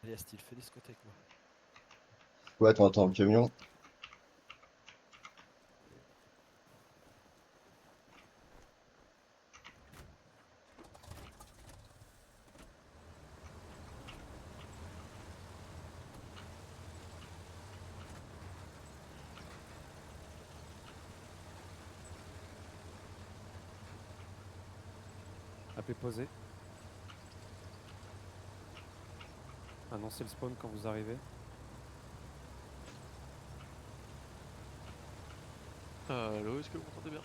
Allez, Style, fais discothèque, moi. Ouais, attends, le camion. AP posé. Annoncez le spawn quand vous arrivez. Allô, est-ce que vous m'entendez bien?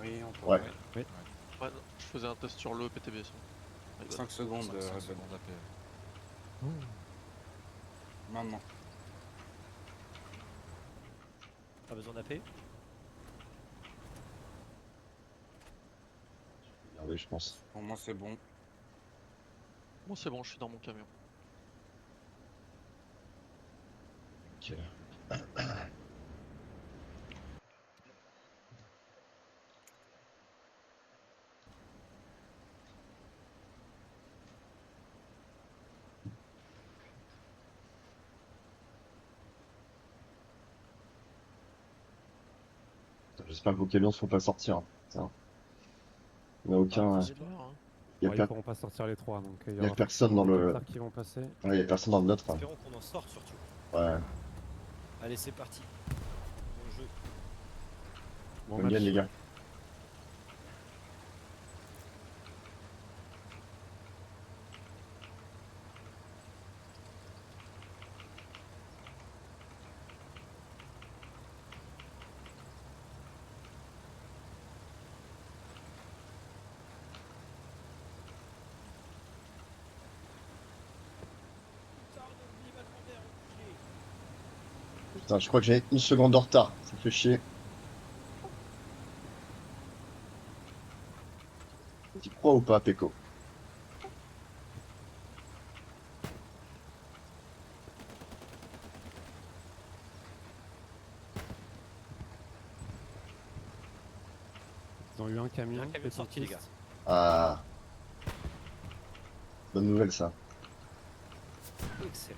Oui, on peut. Ouais. Oui. Ouais, non, je faisais un test sur le PTB. Ça. 5 secondes, 5 Red Bull. secondes AP. Maintenant. Pas besoin d'AP. Regardez, je pense. Pour moi, c'est bon. Bon, c'est bon, je suis dans mon camion. Ok. J'espère que vos camions ne sont pas sortir. Hein. Il n'y a aucun. J'espère, hein. Il Bon, y ils a, pourront pas sortir les trois, donc il y y a aura personne dans forcément des le. Qatar qui vont passer. Ouais, il y a personne dans le nôtre. Hein. Espérons qu'on en sorte surtout. Ouais. Allez, c'est parti. Bon jeu. Bon Bonne match. game, les gars. Putain, je crois que j'ai une seconde de retard. Ça fait chier. Tu crois ou pas, Peko? Ils ont eu un Il y a camion. un camion de sortie, les gars. Ah. Bonne nouvelle, ça. Excellent.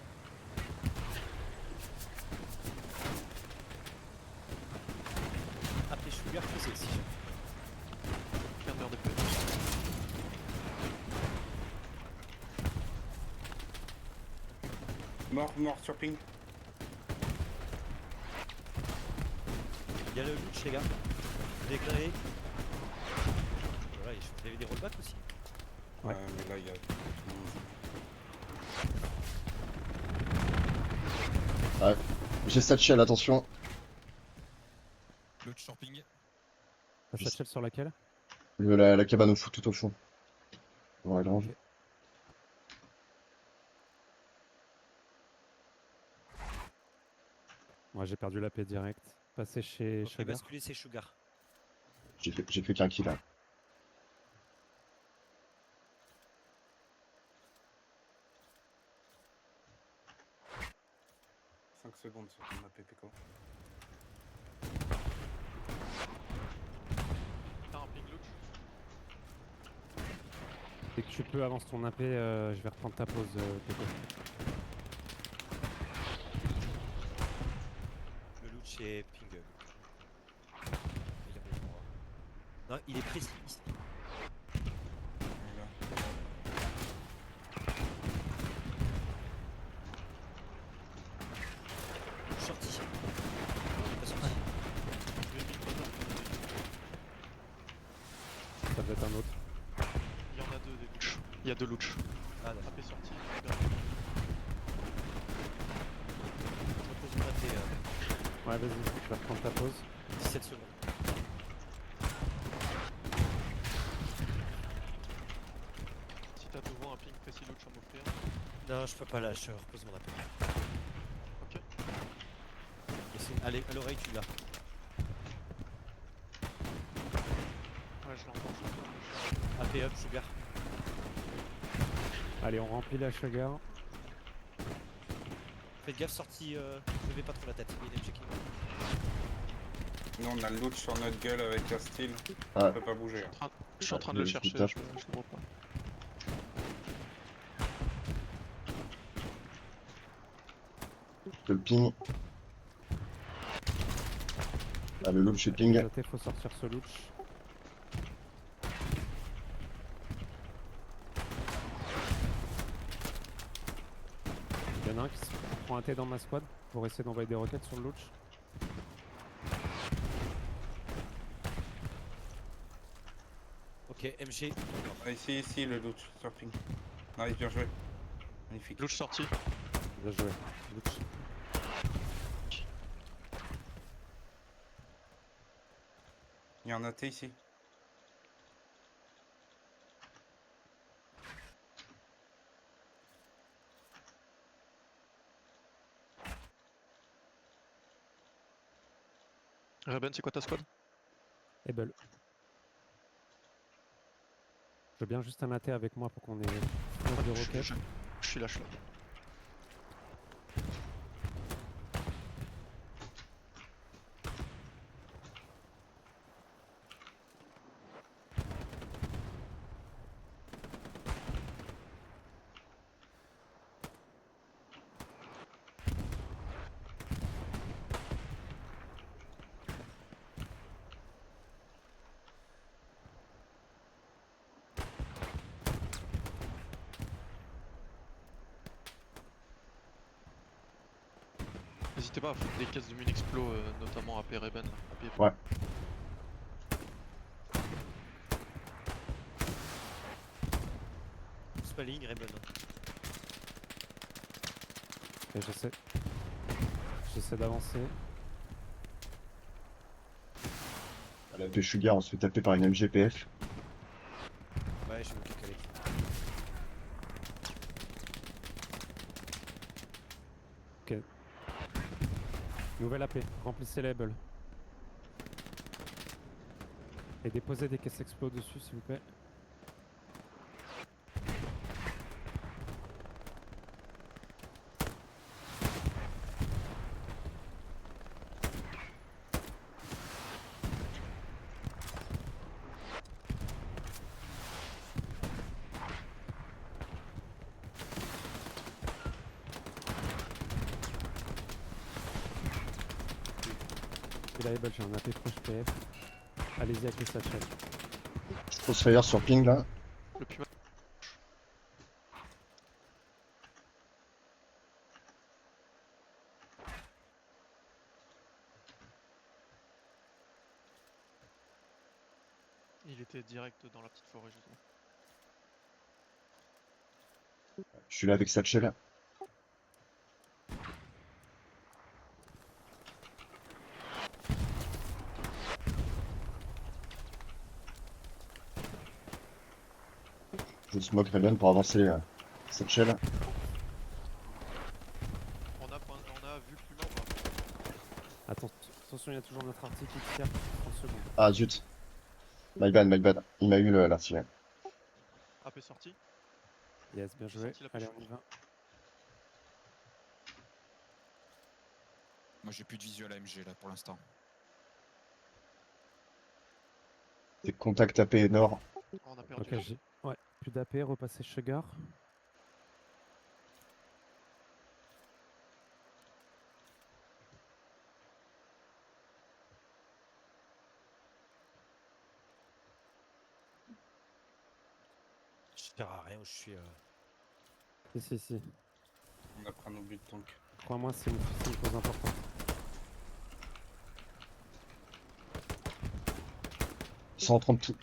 AP Sugar, c'est si jamais. Quart d'heure de plus. Mort sur ping. Il y a le loot, les gars. Déclaré. Voilà, vous avez des rollbacks aussi. Ouais. Mais là, il y a. Ouais. J'ai Satchel, attention. L'autre champing. La satchel sur laquelle? La cabane au fond, tout au fond. Dans la grange. Ok. Moi j'ai perdu la paix direct. Passé chez Ok, Sugar. basculer, c'est Sugar. J'ai fait qu'un kill là. Cinq secondes sur ton AP Peko. T'as un ping loot? Dès que tu peux, avance ton AP, je vais reprendre ta pause, Peko. Le loot chez Ping. Il est bon. Non, il est précis. Voilà. Sorti. Il est pas sorti. Ça devait être un autre. Il y en a deux des loots. Il y a deux loots. Ah, d'accord. AP sorti. Je repose mon AP. Ouais, vas-y, je vais reprendre ta pause. 17 secondes. Si t'as devant un ping précis loot, j'en m'offrir. Non, je peux pas là, je repose mon AP. Ok. Allez, à l'oreille, tu l'as. Ouais, je l'entends. AP up, Sugar. Allez, on remplit la Sugar. Faites gaffe, sortie. Je vais pas trop la tête. Il est checking. Nous, on a le loot sur notre gueule avec la steel. Ouais. On peut pas bouger. Hein. Je suis en train de le chercher, je le vois pas. Je le ping. Ah, le loop, je ping. Côté, faut sortir ce louch. Il y en a un qui se prend un T dans ma squad pour essayer d'envoyer des roquettes sur le louch. Ok, MG. Ah, ici, le loot sur ping. Nice, bien joué. Magnifique. Louche sorti. Bien joué. Louch. Il y a un AT ici. Reben, c'est quoi ta squad? Able. Je veux bien juste un AT avec moi pour qu'on ait 11 de roquettes. Je suis lâche là. N'hésitez pas à foutre des caisses de mine explo, notamment AP Reben. AP. Ouais. Spalling, Raven. Et j'essaie d'avancer. À la Sugar, on se fait taper par une MGPF. Ouais, je vais me caler. Nouvelle AP, remplissez label. Et déposez des caisses explos dessus s'il vous plaît. Et la label, j'ai un AP proche PF. Allez-y avec les sachets. Crossfire sur ping là. Le Puma. Il était direct dans la petite forêt justement. Je suis là avec Satchel. Je smoke Raven pour avancer Satchel. On a vu Puma ou pas? Attention, il y a toujours notre article qui tire. 30 secondes. Ah zut. My bad, my bad. Il m'a eu l'artillerie. AP sorti. Yes, bien J'ai joué. senti la Allez, push. on y va. Moi j'ai plus de visuel AMG là pour l'instant. Des contacts AP nord. Oh, on a perdu. Ok, j'ai. Ouais, plus d'AP, repasser Sugar. Je sers à rien où je suis. Si. On a pris nos buts donc. Crois-moi, c'est une chose importante. Ils sont en train de tout.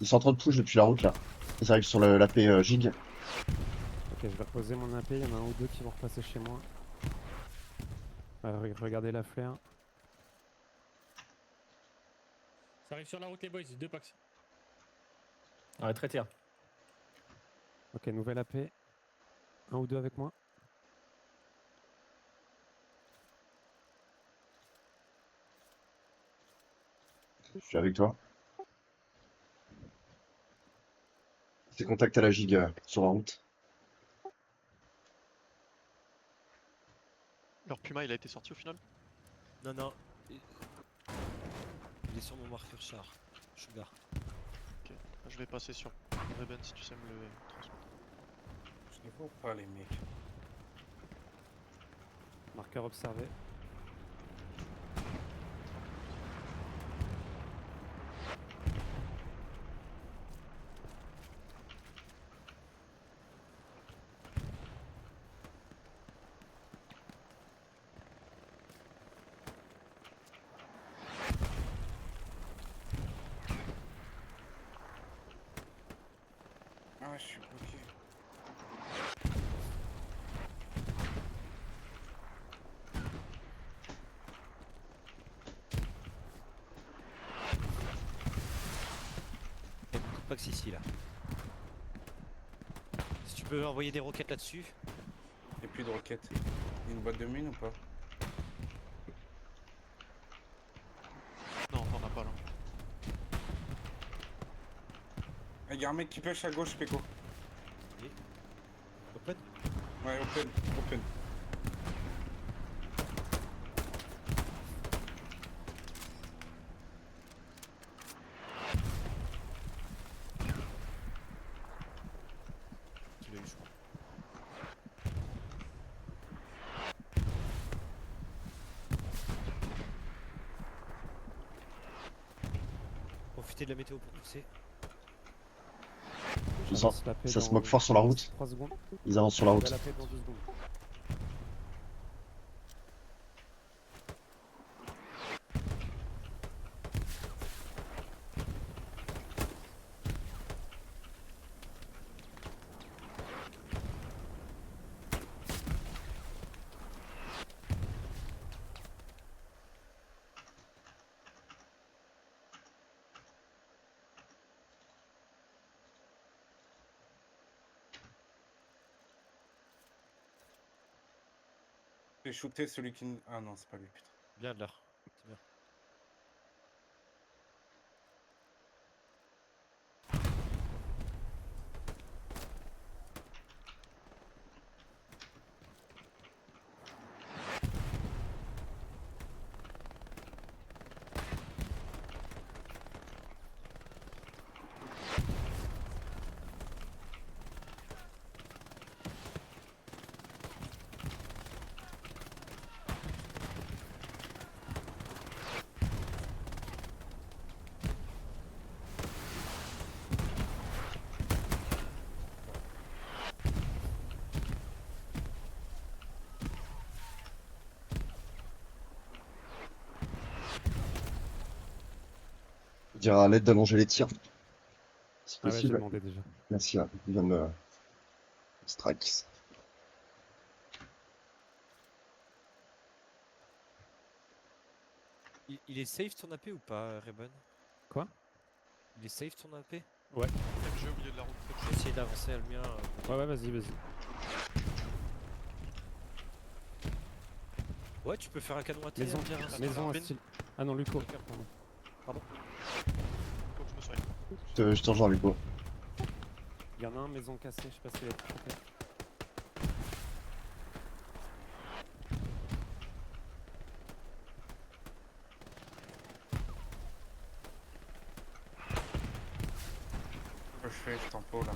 Ils sont en train de push depuis la route là. Ils arrivent sur l'AP Gig. Ok, je vais reposer mon AP. Il y en a un ou deux qui vont repasser chez moi. Regardez la flare. Ça arrive sur la route les boys, 2 packs. Ouais, très tir. Ok, nouvelle AP. Un ou deux avec moi. Je suis avec toi. C'est contact à la Gig sur la route. Leur Puma il a été sorti au final? Non. Il est sur mon marqueur char. Sugar. Ok. Je vais passer sur Reben si tu sais me le transmettre. Je ne vois pas les mecs. Marqueur observé. Ah, je suis bloqué. Il y a beaucoup de packs ici là. Si tu peux envoyer des roquettes là-dessus. Il n'y a plus de roquettes. Il y a une boîte de mine ou pas? Non, t'en as pas là. Ah, il y a un mec qui pêche à gauche, Peko. Open. Ouais, open, open. Tu l'as eu, je crois. Profitez de la météo pour pousser. Ils Ça va sont- taper ça dans se moque fort sur la route. 3 secondes. Ils avancent sur la On route. va la paix dans 2 secondes. J'ai shooté celui qui... Ah non, c'est pas lui, putain. Bien de l'heure. C'est bien. Dire à l'aide d'allonger les tirs. C'est Ah ouais, j'ai possible. demandé déjà. Merci, ouais. Il vient de me strike. Il est safe ton AP ou pas, Reben? Quoi? Il est safe ton AP? MG au milieu de la route. Je vais essayer d'avancer à le mien. Ouais, vas-y, vas-y. Ouais, tu peux faire un canon à tir. Maison, bien, ça maison va. à Ben, style. Ah non, Luco. Pardon. Faut que je me soigne. Je te rejoins, Luco. Il y en a un, maison cassée, je sais pas s'il a été chopé. Que je fais, je tempo là.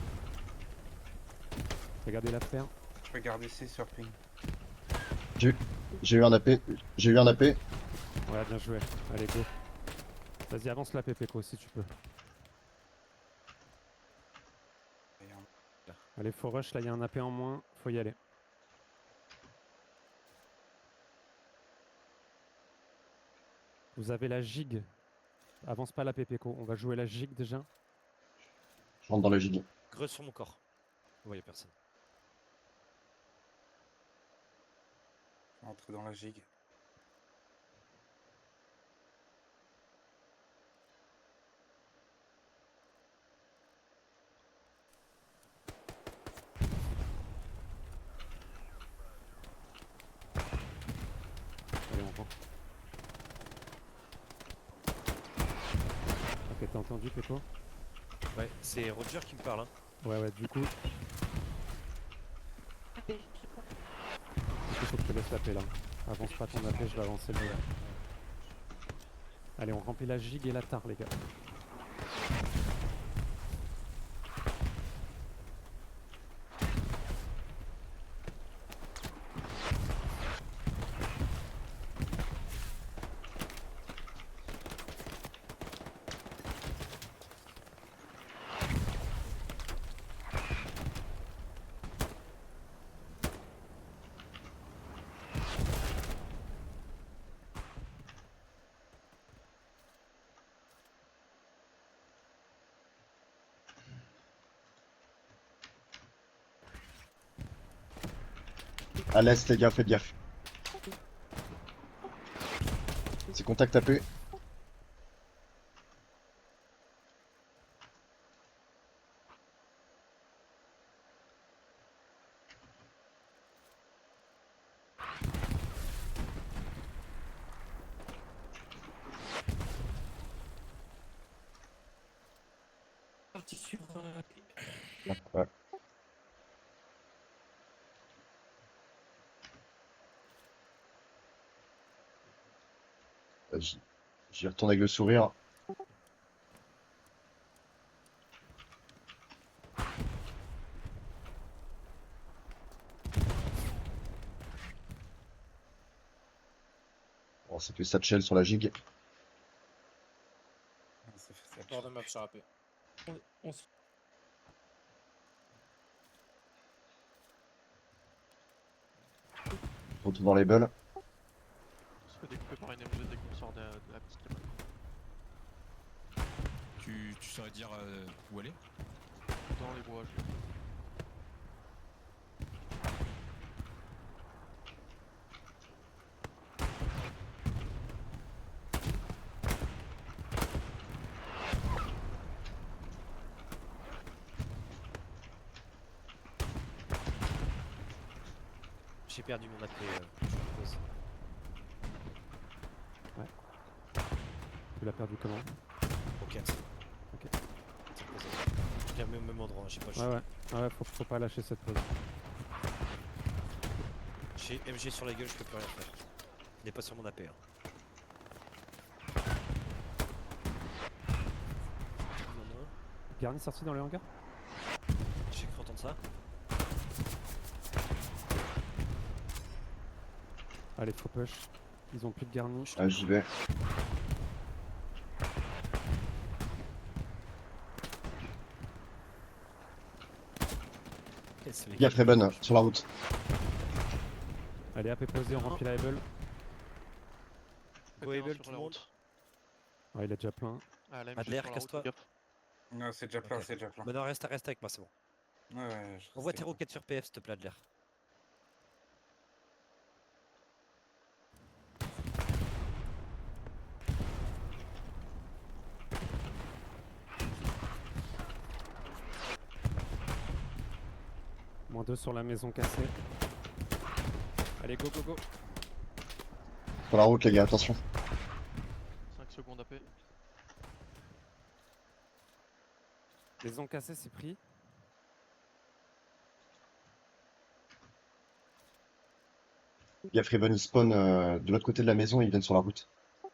Regardez l'affaire. Je vais garder ici sur ping. J'ai eu un AP. J'ai eu un AP. Ouais, bien joué. Allez, go. Vas-y, avance la PPco si tu peux. Et un- Allez, faut rush, là, il y a un AP en moins. Faut y aller. Vous avez la gigue. Avance pas la PPco. On va jouer la gigue déjà. Je rentre dans la gigue. Creuse sur mon corps. Ouais, y'a personne. Je vais rentrer dans la gigue. Allez, on rentre. Ok, t'as entendu, Pepo? Ouais, c'est Roger qui me parle. Hein. Ouais, du coup. Du coup, faut que je te laisse taper là. Avance pas ton AP, je vais avancer le mien. Allez, on remplit la gigue et la tare, les gars. À l'est, les gars, faites gaffe. C'est contact AP. Parti sur. Ouais. J'y retourne avec le sourire. Bon, c'est que Satchel sur la gigue. Ça fait ça. Bord de map sur AP. On se. Retour dans les bulles. On se fait découper par une MG dès qu'on sort de la piste. Tu saurais dire où aller? Dans les bois. J'ai perdu mon AP. Je pose. Tu l'as perdu comment? Ok. Ok. C'est posé. Je l'ai remis au même endroit, j'ai pas le choix. Ouais, faut pas lâcher cette pause. J'ai MG sur la gueule, je peux plus rien faire. Il n'est pas sur mon AP. Hein. Non. Garni sorti dans le hangar? J'ai cru entendre ça. Allez, faut push. Ils ont plus de garni. Ah, j'y vais. Et c'est les Gaffe gars. Reben, sur la route. Allez, AP posé, on remplit la Able. Go Able, tout le monde. Ouais, il est déjà plein. Ah, la MG Adler, sur la route, casse-toi. gaffe. Non, c'est déjà plein, Ok. c'est déjà plein. Maintenant reste avec moi, c'est bon. Ouais, je Envoie sais. tes roquettes sur PF s'il te plaît, Adler. -2 sur la maison cassée. Allez, go, go, go. Sur la route, les gars, attention. 5 secondes AP. Maison cassée, c'est pris. Gaffe Reben, ils spawn de l'autre côté de la maison et ils viennent sur la route.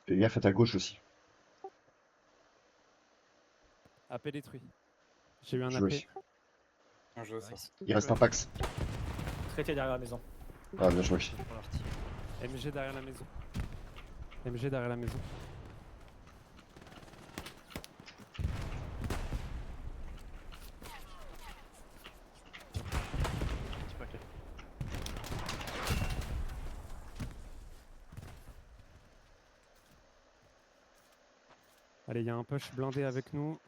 Fais gaffe à ta gauche aussi. AP détruit. J'ai eu un Joué. AP. Non, je veux ça. Nice. Il reste un Pax. Traité derrière la maison. Ah, bien joué. Je prends l'artille. MG derrière la maison. MG derrière la maison. Petit paquet. Allez, il y a un push blindé avec nous.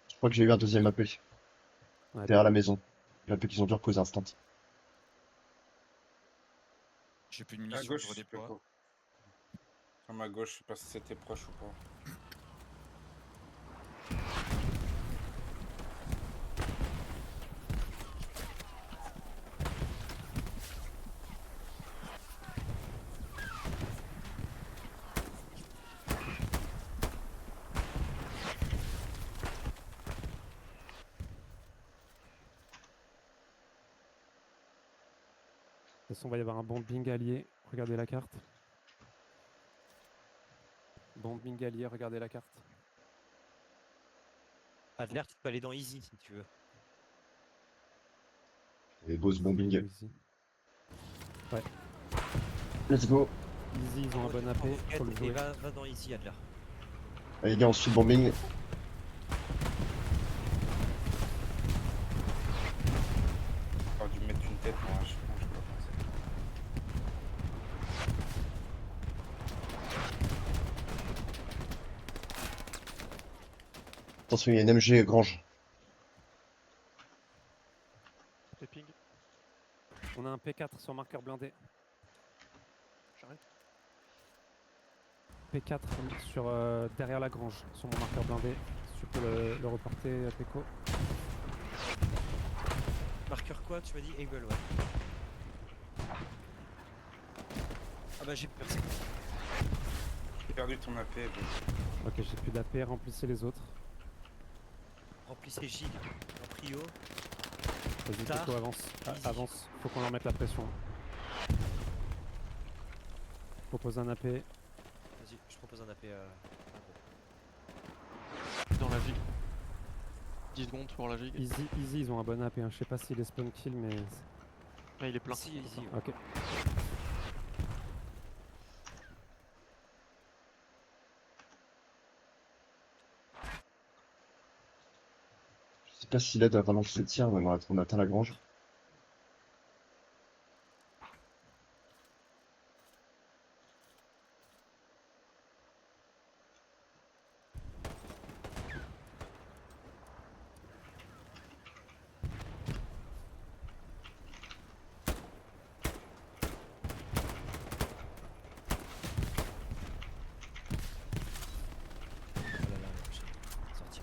Je crois que j'ai eu un deuxième AP. Ouais, Derrière la maison. L'AP qu'ils ont dû reposer instant. J'ai plus de À munitions, gauche, je je sais plus redéploie. quoi. À ma gauche, je sais pas si c'était proche ou pas. De toute façon, il va y avoir un bombing allié. Regardez la carte. Bombing allié, regardez la carte. Adler, tu peux aller dans Easy si tu veux. Et boss bombing. Easy. Let's go. Easy, ils ont un bon AP. Faut le Et jouer. va dans Easy, Adler. Allez, les gars, on suit le bombing. J'aurais dû mettre une tête, moi, je pense que je peux pas penser. Attention, il y a une MG Grange. fais ping. On a un P4 sur marqueur blindé. J'arrive. P4 sur, derrière la grange, sur mon marqueur blindé. Si tu peux le reporter, Peko. Marqueur quoi, tu m'as dit Eagle, ouais. Ah bah j'ai percé. J'ai perdu ton AP. Ok, j'ai plus d'AP, remplissez les autres. Remplissez Gilles en prio. Vas-y, Tard. Peko, avance. Easy. Avance, faut qu'on leur mette la pression. Propose un AP. Vas-y, je propose un AP Dans la gigue. 10 secondes pour la gigue. Easy, easy, ils ont un bon AP. Hein. Je sais pas s'il est spawn kill, mais. Ah, il est plein. Easy, easy. Ok. Je sais pas si l'aide a vraiment fait le tir, mais on atteint la grange. Oh là là, j'ai sorti.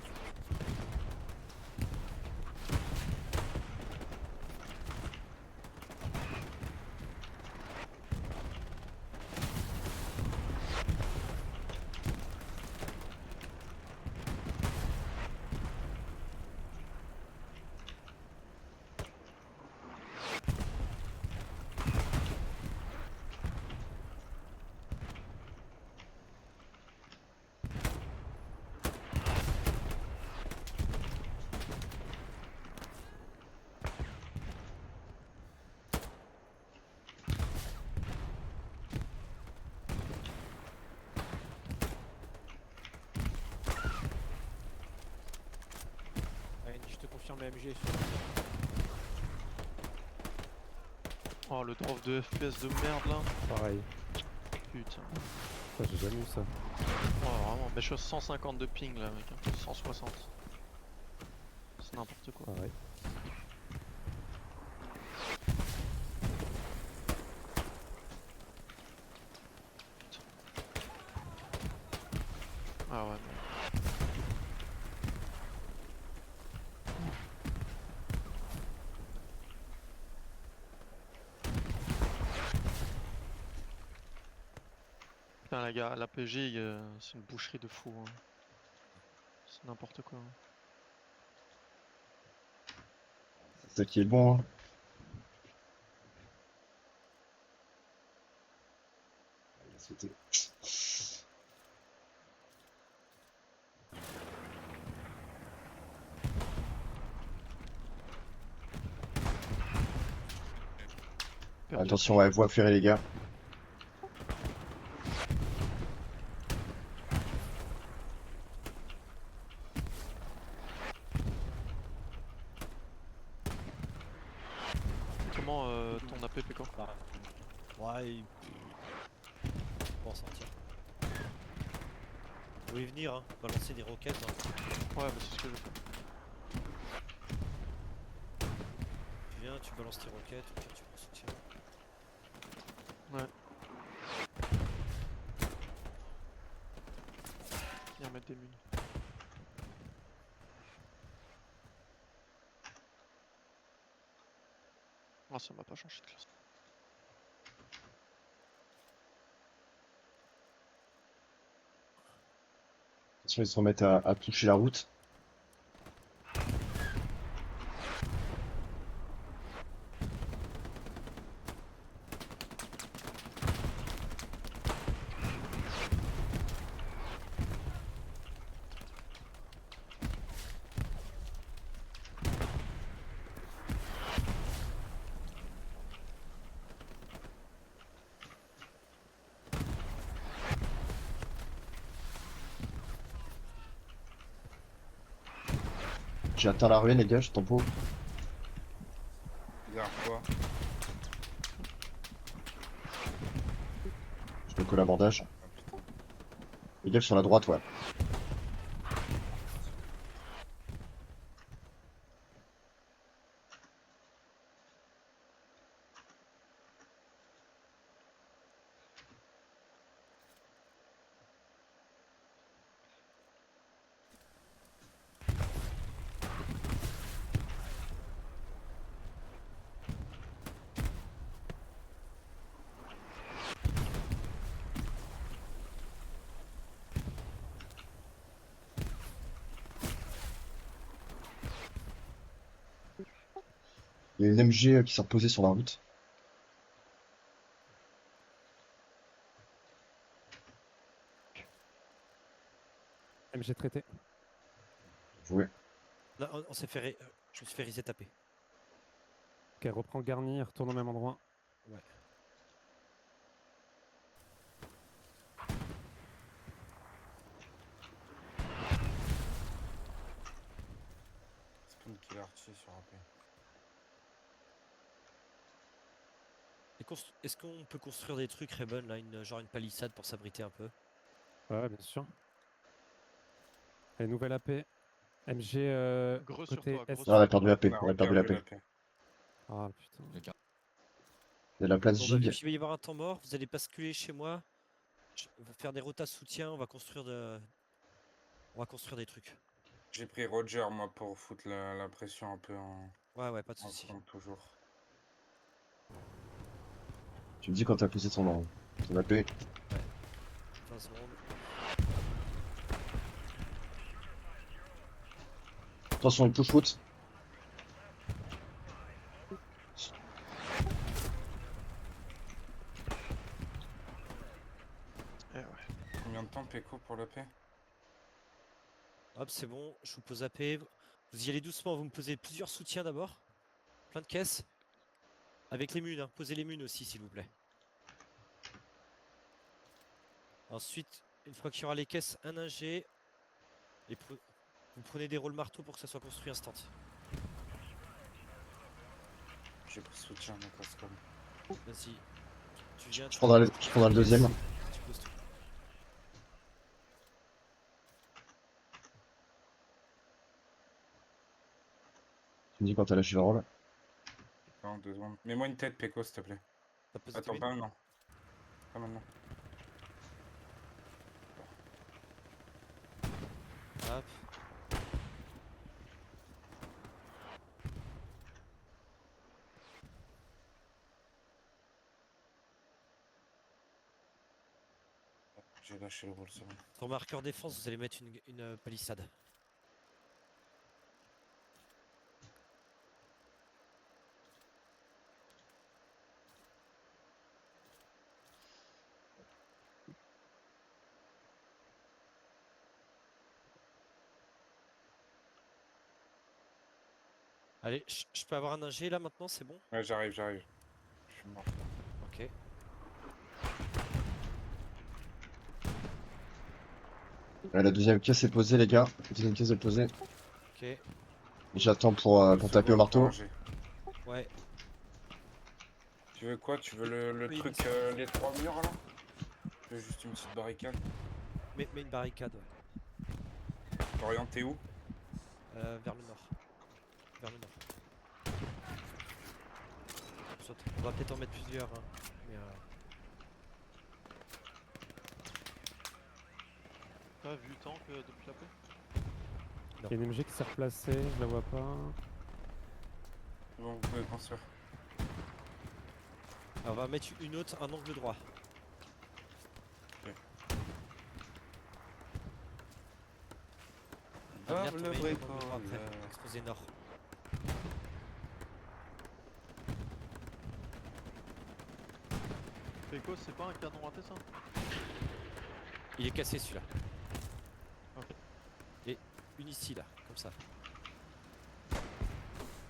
Je te confirme le MG sur Oh, le drop de FPS de merde là. Pareil. Putain. Ça, j'ai jamais eu ça. Oh, vraiment. Mais je suis à 150 de ping là, mec. 160. C'est n'importe quoi. Pareil. Ah ouais. Putain, les gars, l'APG, c'est une boucherie de fou. Hein. C'est n'importe quoi. Hein. C'est ça qui est bon, hein. Il a sauté. Perdu. Attention, ouais, voie ferrée, les gars. Comment ton AP fait quoi? Ouais, il peut en sortir. Vous pouvez venir, hein, balancer des roquettes. Hein. Ouais, bah c'est ce que je fais. Tu viens, tu balances tes roquettes, au pire tu prends soutien. Ouais. Viens mettre des mules. Ah, ça m'a pas changé de classe. Attention, ils se remettent à toucher la route. J'ai atteint la ruine, les gars, je tempo. Bizarre quoi. Je me colle à bandage. Les gars, sur la droite, ouais. Il y a une MG qui s'est reposée sur la route. MG traité. Joué. Là, on s'est fait. Je me suis fait reset taper. Ok, reprends garni et retourne au même endroit. Ouais. Spawn killer archer sur AP. Est-ce qu'on peut construire des trucs, Raven, là, genre une palissade pour s'abriter un peu? Ouais, bien sûr. Allez, nouvelle AP. MG Gros sur côté toi, est. gros Ah, on a sur perdu la paix. On On a perdu la paix. paix. Ah putain. Le gars. Il y a la place Bon, bah, vu Gig. qu'il va y avoir un temps mort, vous allez basculer chez moi. On va faire des rotas soutien, on va construire des trucs. J'ai pris Roger, moi, pour foutre la pression un peu Ouais, pas de en soucis. front, toujours. Tu me dis quand t'as posé ton AP. 20 secondes. Attention, il push foot. Eh ouais. Combien de temps, Peko, pour la paix? Hop, c'est bon, je vous pose AP. Vous y allez doucement, vous me posez plusieurs soutiens d'abord. Plein de caisses. Avec les munes, hein. Posez les munes aussi, s'il vous plaît. Ensuite, une fois qu'il y aura les caisses, un ingé. Et vous prenez des rôles marteau pour que ça soit construit instant. J'ai pris soutien, mais casse comme. Vas-y. Tu viens. Je prendrai le deuxième. Tu poses tout. Tu me dis quand t'as lâché le rôle. Non, 2 secondes. Mets-moi une tête, Peko, s'il te plaît. T'as posé tes Attends, mines pas maintenant. Pas maintenant. Hop. J'ai lâché le rôle, c'est bon. Sur marqueur défense, vous allez mettre une palissade. Allez, je peux avoir un ingé là maintenant, c'est bon? Ouais, j'arrive. Je suis mort. Ok. Ouais, la deuxième caisse est posée, les gars. La deuxième caisse est posée. Ok. J'attends pour taper au marteau. Ouais. Tu veux quoi? Tu veux le Oui, truc, vas-y. les 3 murs là? Tu veux juste une petite barricade? Mets une barricade, ouais. Orienté où? Vers le nord. Vers le nord. Saute. On va peut-être en mettre plusieurs. Hein. Mais T'as vu tant que depuis la paix? Il y a une MG qui s'est replacée, je la vois pas. Bon, vous pouvez construire. on va mettre une autre, un angle droit. Ah, Admire, le tomber vrai une angle droit con, après. Exposé nord. Peko, c'est pas un canon raté ça? Il est cassé celui-là. Ok. Et une ici là, comme ça.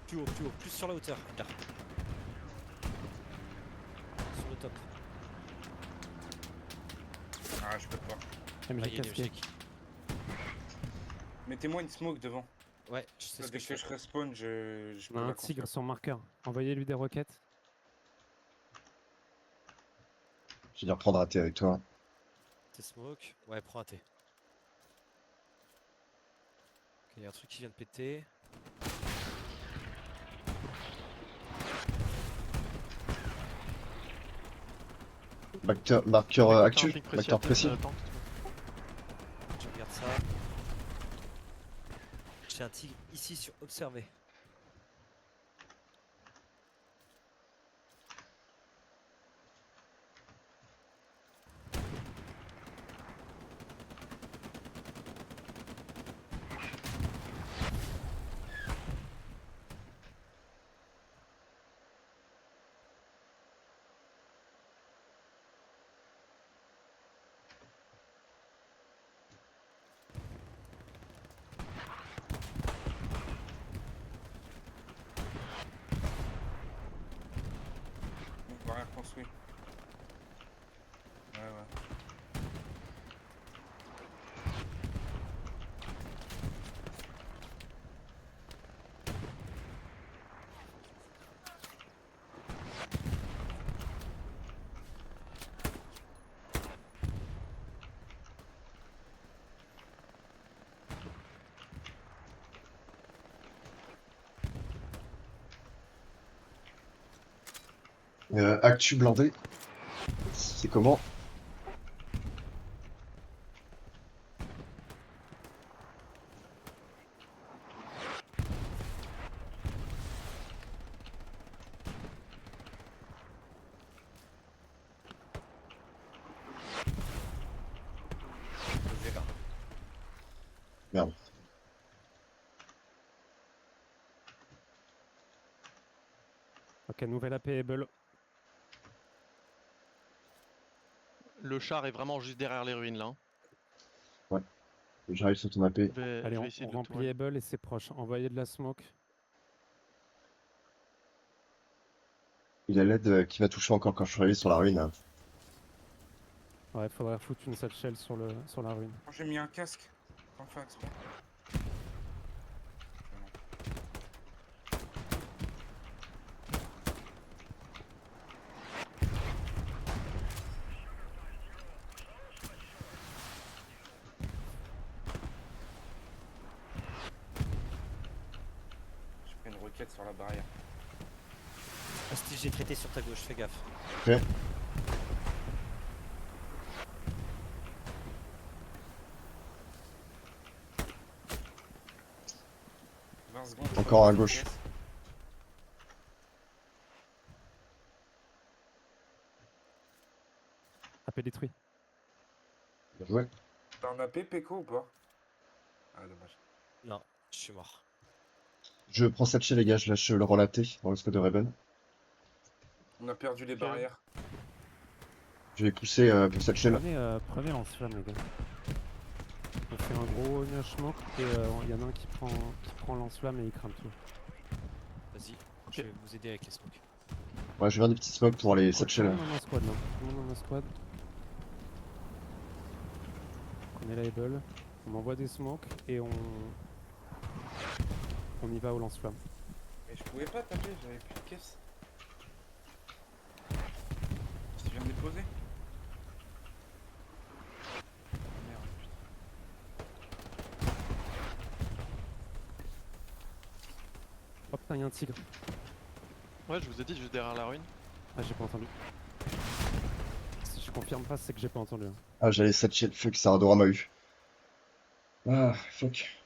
Plus haut, plus sur la hauteur. Là. Sur le top. Ah, je peux pas. MG Ah, il y a une casqué. échec. Mettez-moi une smoke devant. Ouais, je sais ce Dès que je que fais. je respawn, je On peux a la un tigre construire. sur marqueur. Envoyez-lui des roquettes. Je vais dire prendre un thé avec toi. T'es smoke. Ouais, prends un T. Ok, il y a un truc qui vient de péter. Marqueur Peko, t'as un actuel. ping précis Marqueur à tête, précis. tank, si tu veux. Je regarde ça. J'ai un tigre ici sur observer. Actu blindé. C'est comment? Posé là. Merde. Ok, nouvelle AP Able. Le char est vraiment juste derrière les ruines là. hein. J'arrive sur ton AP. Je vais, Allez, je vais on essayer de le remplit tourner. Able et c'est proche. Envoyez de la smoke. Il y a l'aide qui m'a touché encore quand je suis arrivé sur la ruine. Hein. Ouais, faudrait foutre une satchel sur la ruine. Quand j'ai mis un casque, sans faire exprès. J'ai pris une roquette sur la barrière. Ah, Steve, j'ai traité sur ta gauche, fais gaffe. Ok. Encore à gauche. AP détruit. Bien joué. T'as un AP Peko ou pas? Ah dommage. Non, je suis mort. Je prends cette chez les gars, je lâche le relaté dans le squad de Raven. On a perdu les Ok. barrières. Je vais pousser pour cette shell. Prenez lance-flamme, les gars. On fait un gros nuage smoke et il y en a un qui prend lance-flamme et il crame tout. Vas-y, je vais vous aider avec les smokes. Ouais, je vais faire des petits smokes pour les Tout satchels. le monde dans ma squad là. Tout le monde dans ma squad. On est la Able. On envoie des smokes et on y va au lance-flamme. Mais je pouvais pas taper, j'avais plus de caisse. Tu viens de déposer? Merde, Oh putain, y'a un tigre. Ouais, je vous ai dit juste derrière la ruine. Ah, j'ai pas entendu. Si je confirme pas, c'est que j'ai pas entendu. hein. Ah, j'avais cette shell. Fuck, Saradora m'a eu. Ah, fuck.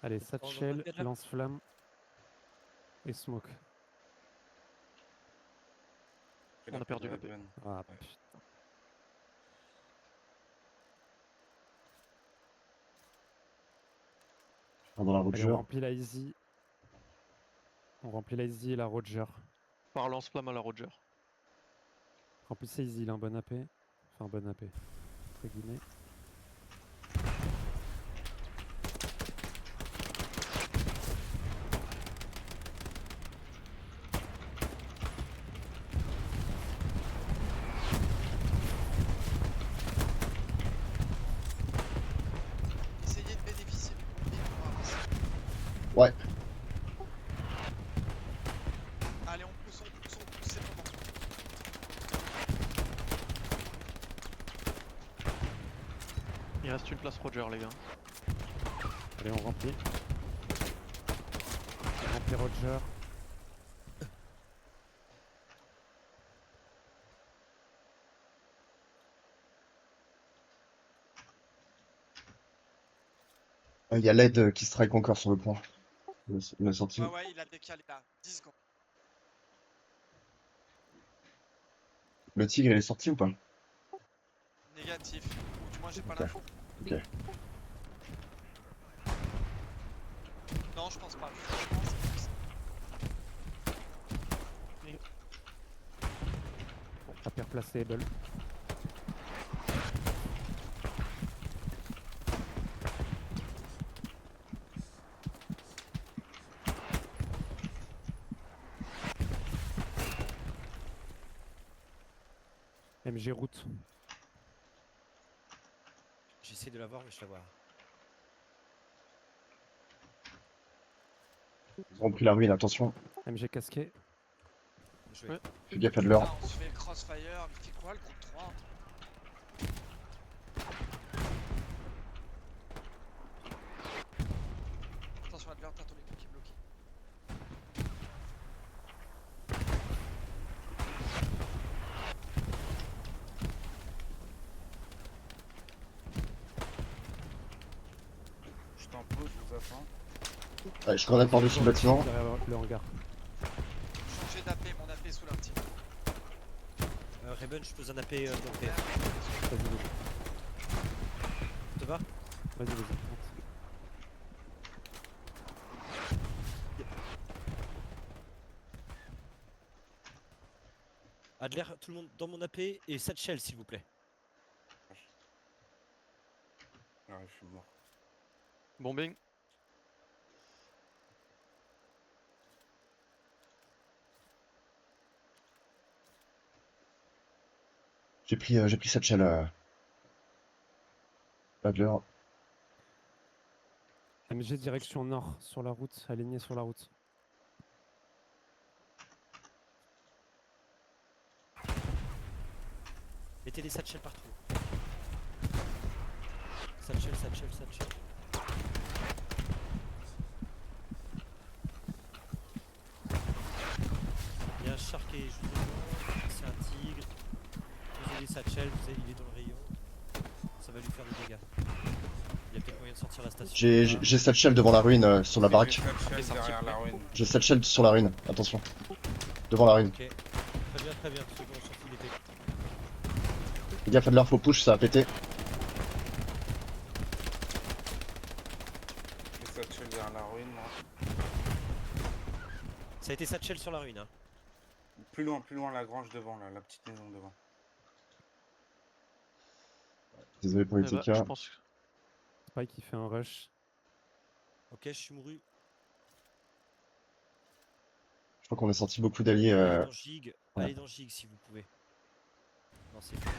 Allez, prendre le satchel, rocket, là lance-flamme et smoke. j'ai On a la perdu Red l'AP. One. Ah Ouais. putain. Dans la Allez, Roger. on remplit la Easy. On remplit la Easy et la Roger. Par lance-flamme à la Roger. Remplissez Easy, il a un bon AP. Enfin, bon AP. Entre guillemets. Essayez de bénéficier du pompier pour avancer. Ouais. Allez, on pousse, c'est le moment. Il reste une place Roger, les gars. Allez, on remplit. On remplit Roger. Il y a l'aide qui strike encore sur le point. Il a sorti. Ouais, ouais, il a décalé là. 10 secondes. Le tigre, il est sorti ou pas? Négatif. Ou du moins, j'ai pas Ok. l'info. Ok. Non, je pense pas. Je pense que c'est- AP replacé Able. MG route. J'essaie de la voir, mais je la vois. Ils ont pris la ruine, attention. MG casqué. Joué. Ouais. Fais gaffe à de l'or. Ah, on se fait le crossfire. Mais c'est quoi le groupe 3? Attention, Adler, t'as ton équipe qui est bloquée. Hugo, je vous attends. Ouais, je grenade par-dessus le bâtiment. Derrière le hangar. Changer d'AP, mon AP sous l'artille. Reben, je pose un AP dans le PF. Vas-y, vas-y. Ça te va? Vas-y, vas-y. Adler, tout le monde dans mon AP et Satchel s'il vous plaît. J'arrive, je suis mort. Bombing. J'ai pris Satchel. Adler. MG direction nord, sur la route, aligné sur la route. Mettez des Satchel partout. Satchel, Satchel, Satchel. Il y a un char qui est juste devant, c'est un tigre. Posez des Satchel, il est dans le rayon. Ça va lui faire des dégâts. Il y a peut-être moyen de sortir la station. J'ai Satchel devant la ruine, sur la baraque. Satchel derrière la ruine. J'ai Satchel sur la ruine, attention. Devant la ruine. Ok. Très bien, parce que bon, on s'en fout, il était. Fais gaffe, Adler, faut push, ça a pété. J'ai Satchel derrière la ruine, moi. Ça a été Satchel sur la ruine, hein. Plus loin, la grange devant, là, la petite maison devant. Désolé pour les Eh bah, TK. je pense que Spike qui fait un rush. Ok, je suis mouru. Je crois qu'on a sorti beaucoup d'alliés. Allez dans Gig, ouais. allez dans Gig si vous pouvez. Non, c'est fait.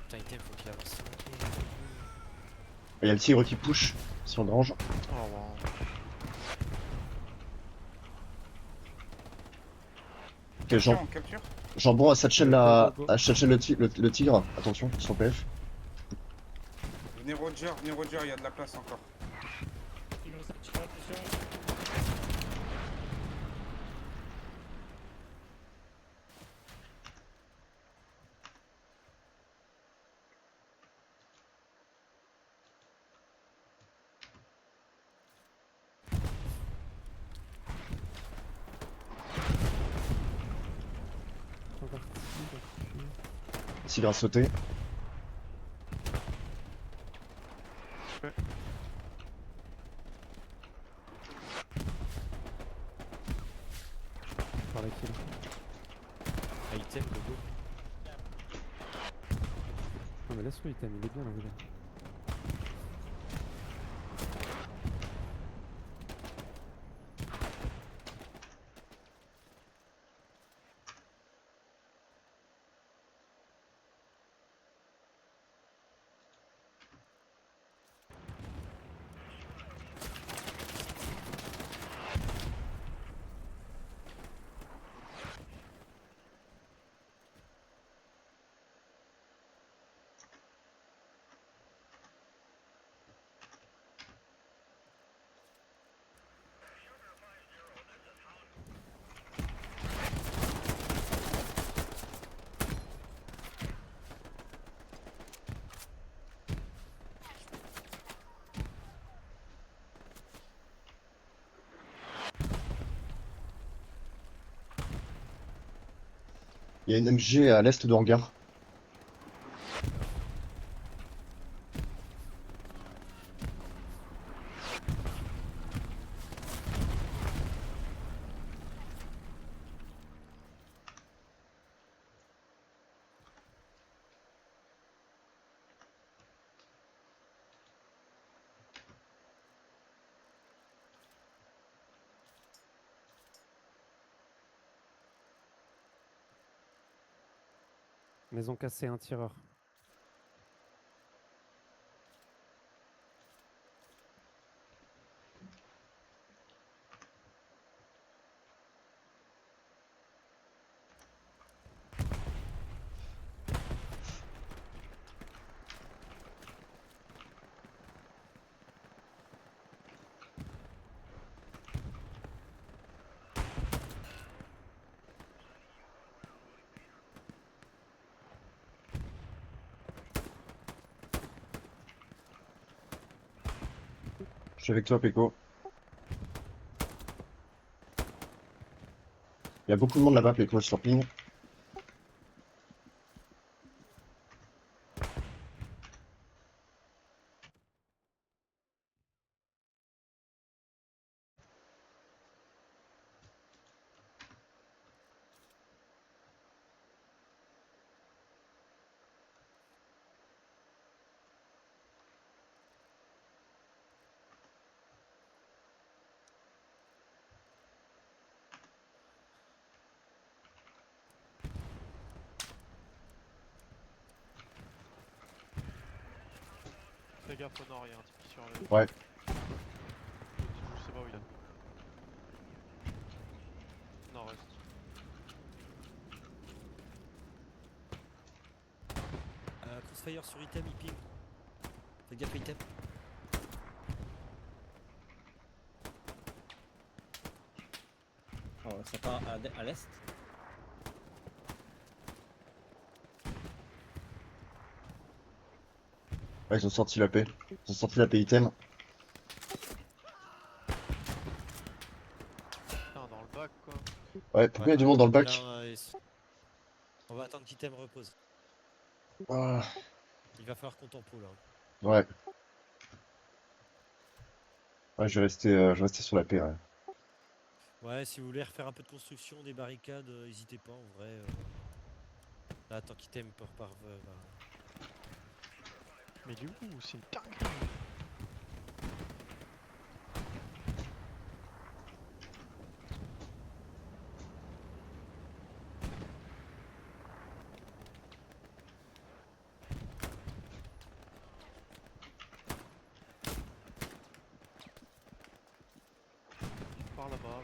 Putain, item, faut qu'il avance. Il y a le tigre qui push sur Grange. Oh, wow. Ok, On capture. Jambon à Satchel, Go, go, go. à Satchel le tigre. Attention, sur PF. Venez Roger, il y a de la place encore. Ils vont sortir, attention. Encore. Tigre a sauté. Par la kill. Ah, item, le go. Non mais laisse-le item, il est bien là où il est. Il y a une MG à l'est de hangar. Maison cassée, un tireur. Je suis avec toi, Peko. Il y a beaucoup de monde là-bas, Peko, sur ping. Fais gaffe au nord, il y a un type qui surveille. Ouais. Je sais pas où il est. Nord-est. Crossfire sur item, il ping. Faites gaffe à item. Oh, ça part à l'est. Ouais, ils ont sorti la paix. Ils ont sorti la paix item. Putain, dans le bac quoi. Ouais, pourquoi il y a du monde dans le bac? On va attendre qu'item repose. Ah, Il va falloir qu'on tempo là. ouais. Ouais, je vais rester sur la paix, ouais. Ouais, si vous voulez refaire un peu de construction, des barricades, n'hésitez pas en vrai. Là, tant qu'item peut repartir. Mais il est où? C'est une dinguerie. Par là-bas. Là.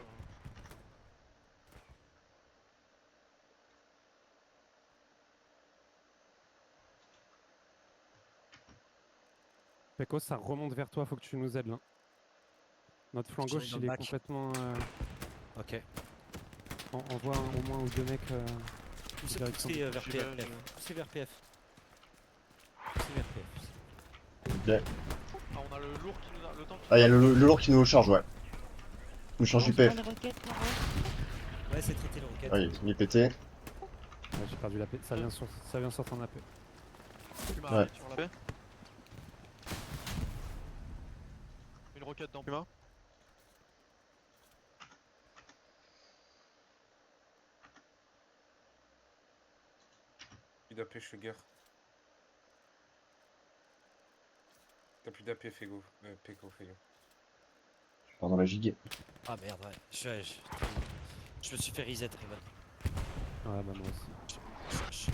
Peko, ça remonte vers toi, faut que tu nous aides là. Notre flanc J'en ai gauche, dans il le est bac. complètement. Ok. On voit au moins ou deux mecs. Poussez Direction. vers J'y vais, PF. j'y vais. Poussez vers PF. Poussez vers PF. Ok. Ah, on a le lourd qui nous a. Le temps qui Ah, il y a le lourd qui nous charge, ouais. Il nous charge du PF. Ouais, c'est traité le roquette. Ouais, il est pété. Ouais, j'ai perdu la paix. Ça vient sortir de la paix. Puma Ouais. arrive sur la baie. Une roquette dans Puma. Plus d'AP, je suis gare. T'as plus d'AP, fais go. Peko, fais go. Pendant la gigue. Ah merde, ouais. Je me suis fait reset, Riven. Ouais, bah moi aussi.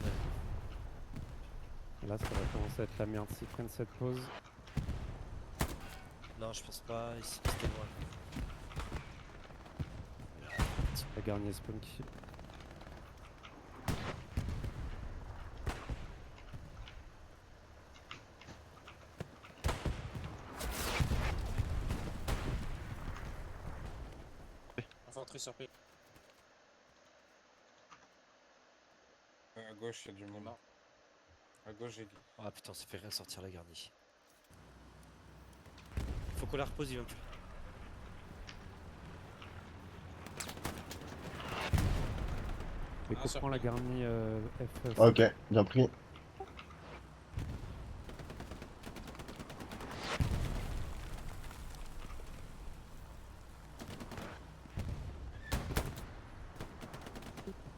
Là, ça va commencer à être la merde s'ils prennent cette pause. Non, je pense pas. Ici, c'était loin. La garnier spawn kill. Infanterie sur P. À gauche, il y a du monde. À gauche, j'ai. Ah putain, ça fait rien sortir la garnie. Faut qu'on la repose, il va me faire. Peko prend la garnie F. Ouais, ok, bien pris.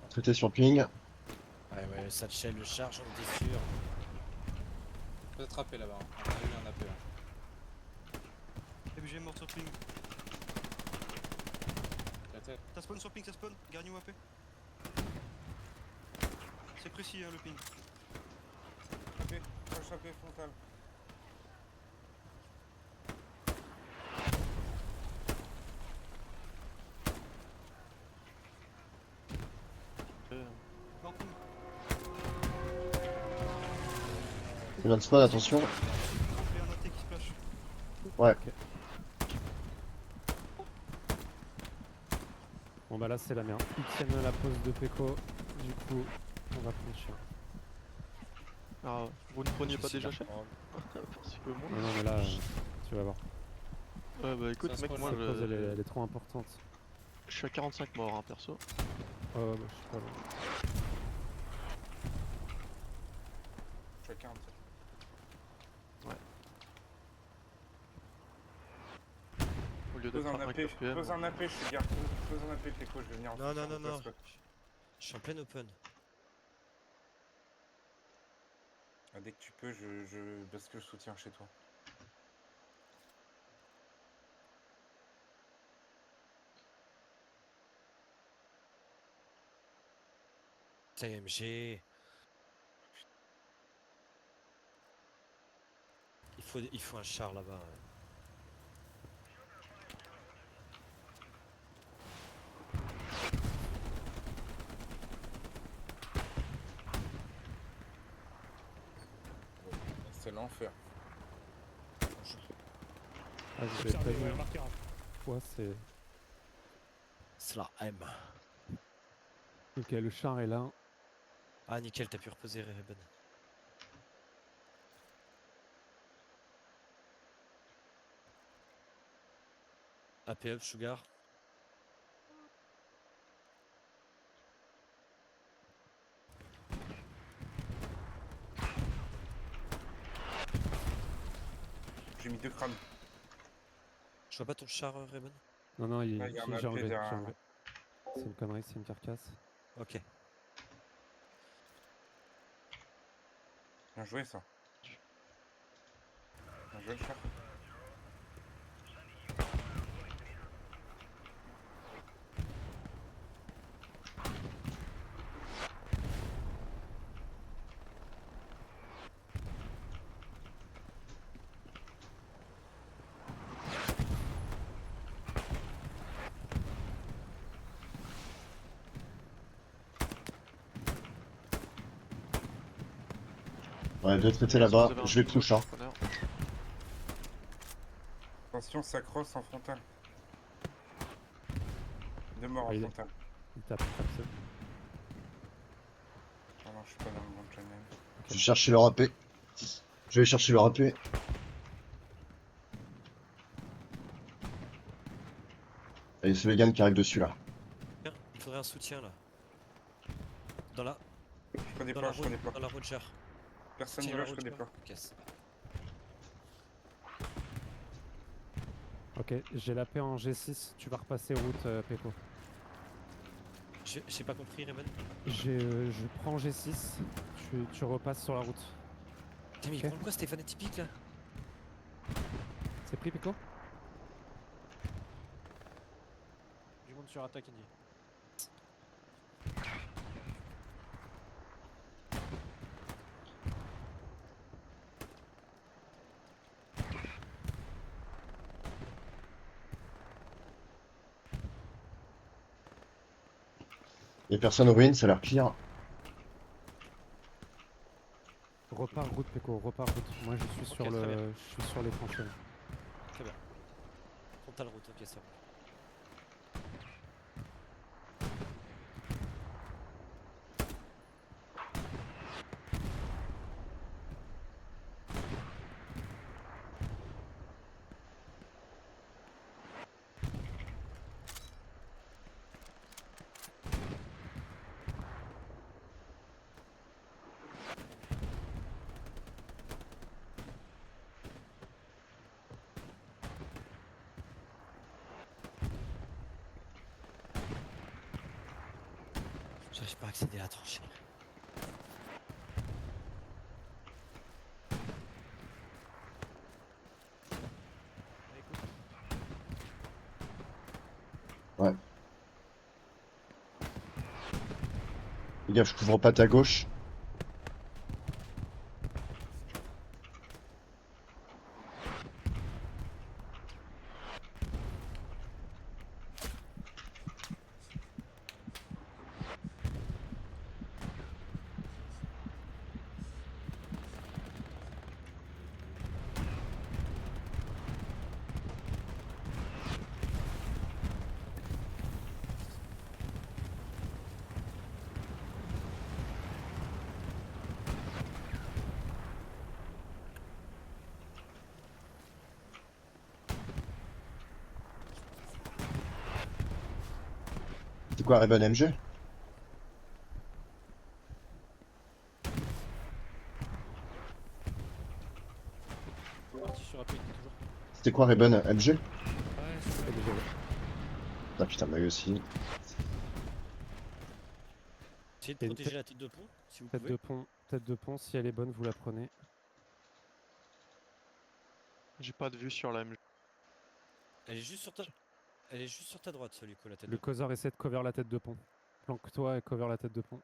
Traité sur ping. Ouais, Satchel le charge, on était sûr. Peut-être AP là-bas. On a eu un AP. MG mort sur ping. La tête. Ça spawn sur ping, ça spawn. Garni ou AP. C'est précis hein, le ping. AP, proche AP frontal. Mort ping. Il vient de spawn, attention. Appelez un AT qui splash. Ouais. Bon bah là c'est la merde. Ils tiennent la pause de Peko. Du coup, on va prendre cher. Ah, vous ne preniez pas J'essaie déjà de cher reprendre. Parce que moi. Non, non, mais là, tu vas voir. Ouais, bah écoute, Ça se mec, passe, moi Cette pause elle est trop importante. je suis à 45 morts, hein, perso. Ouais, bah, je sais pas. Bon. Je suis à 47. Au lieu de Pose un faire un AP, KPM. pose un AP, je suis garde. Pose un AP, Teco, je vais venir en Non, soutien non, de non, ta non. spot. Je suis en plein open. Ah, dès que tu peux, je bascule soutien chez toi. TMG. Il faut un char là-bas. Ouais. C'est l'enfer. Ah, vous avez pas vu. Ouais, c'est. C'est la M. Ok, le char est là. Ah nickel, t'as pu reposer Reben. AP up, Sugar. J'ai mis 2 crânes. Je vois pas ton char, Reben. Non, non, Ah, il y a un j'ai AP enlevé. J'ai derrière. enlevé. C'est une connerie, c'est une carcasse. Ok. Bien joué ça. Bien joué le char. Ouais, de l'autre côté Si là-bas, vous avez un je vais couteau, push, hein. je suis preneur. Attention, ça crosse en frontal. 2 morts en Ah, frontal. Il tape ça. Ah non, je suis pas dans le bon channel. Je vais chercher leur AP. Je vais chercher leur AP. Allez, c'est Vegan qui arrive dessus là. Tiens, il faudrait un soutien là. Dans la, Je dans la, redéploie, je redéploie. dans la Roger. Personne Tiens, n'y la va, je Roger. redéploie. Ok, c'est- Ok, j'ai la paix en G6. Tu vas repasser route, Peko. J'ai pas compris, Reben. Je prends G6. Tu repasses sur la route. Putain, mais il Ok. prend quoi Stéphane atypique là? C'est pris, Peko? Du monde sur attaque, Indy. Y'a personne au ruine, ça a l'air pire. Repars route, Peko, repars route. Moi, je suis Ok, sur très bien. je suis sur les tranchées. là. Très bien. Frontal route, ok, ça roule. J'arrive pas à accéder à la tranchée. Les gars, je couvre pas ta gauche. quoi, Reven MG? Parti sur AP toujours. C'était quoi, Reven MG? Ouais, c'est Et désolé. Ah putain, bah eux aussi. Essayez Et de une protéger la tête de pont, si vous Tête pouvez. de pont. Tête de pont, si elle est bonne, vous la prenez. J'ai pas de vue sur la MG. Elle est juste sur ta... Elle est juste sur ta droite, Soluco, la tête Le de pont. causeur essaie de cover la tête de pont. Planque-toi et cover la tête de pont.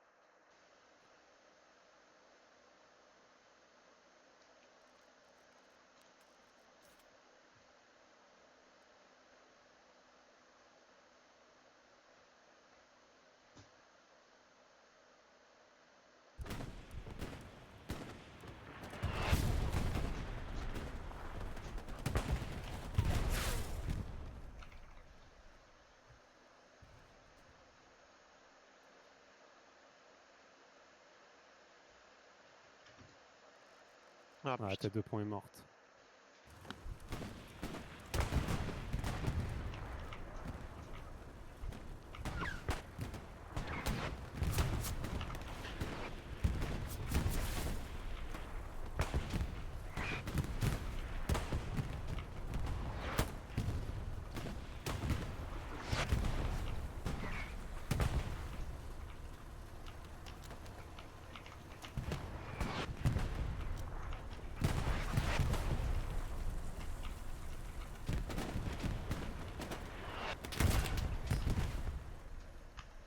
Ah Ah, la putain. tête de pont est morte.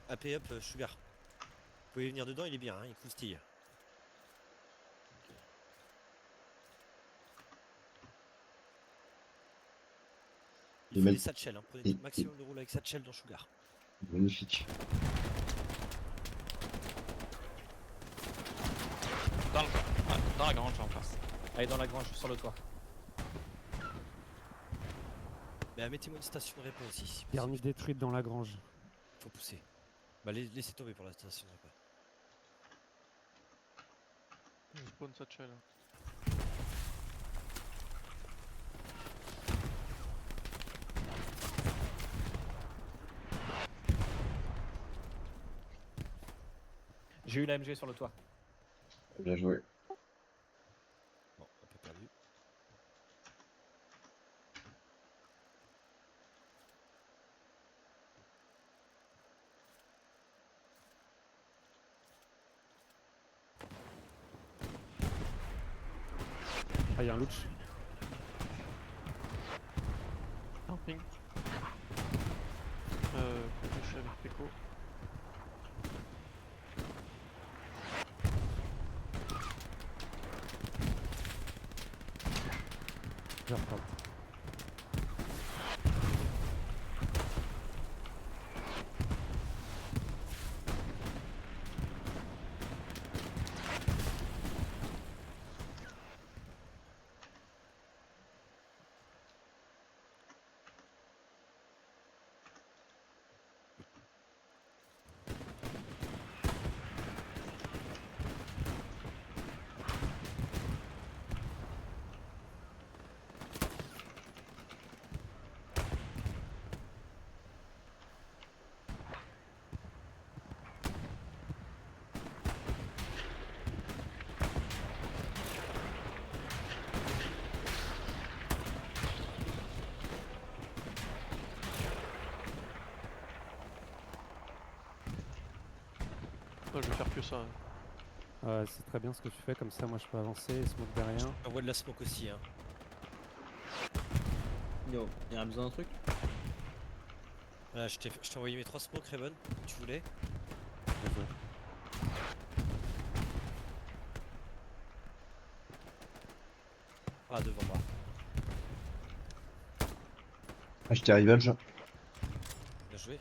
AP up, Sugar. Vous pouvez venir dedans, il est bien, hein, il croustille. Il Et faut même- des satchels, hein. Prenez et- tout maximum de rôle avec satchel dans Sugar. Magnifique. Dans la grange en face. Allez dans la grange, sur le toit. Mais mettez-moi une station de réponse ici. si Garnie possible. détruite dans la grange. Faut pousser. Bah laissez tomber pour la station de réponse. Spawn satchel. J'ai eu la MG sur le toit. Bien joué. Bon, un peu perdu. Ah, il y a un louch. Camping. Couché avec Peko. Je reprends. Oh, je vais faire que ça. C'est très bien ce que tu fais, comme ça moi je peux avancer et smoke derrière. J'envoie de la smoke aussi, hein. Yo, y'a besoin d'un truc? Voilà, je t'ai envoyé mes 3 smokes, Raven, comme tu voulais. Bien joué. Ah, devant moi. Acheter Revenge. Bien joué.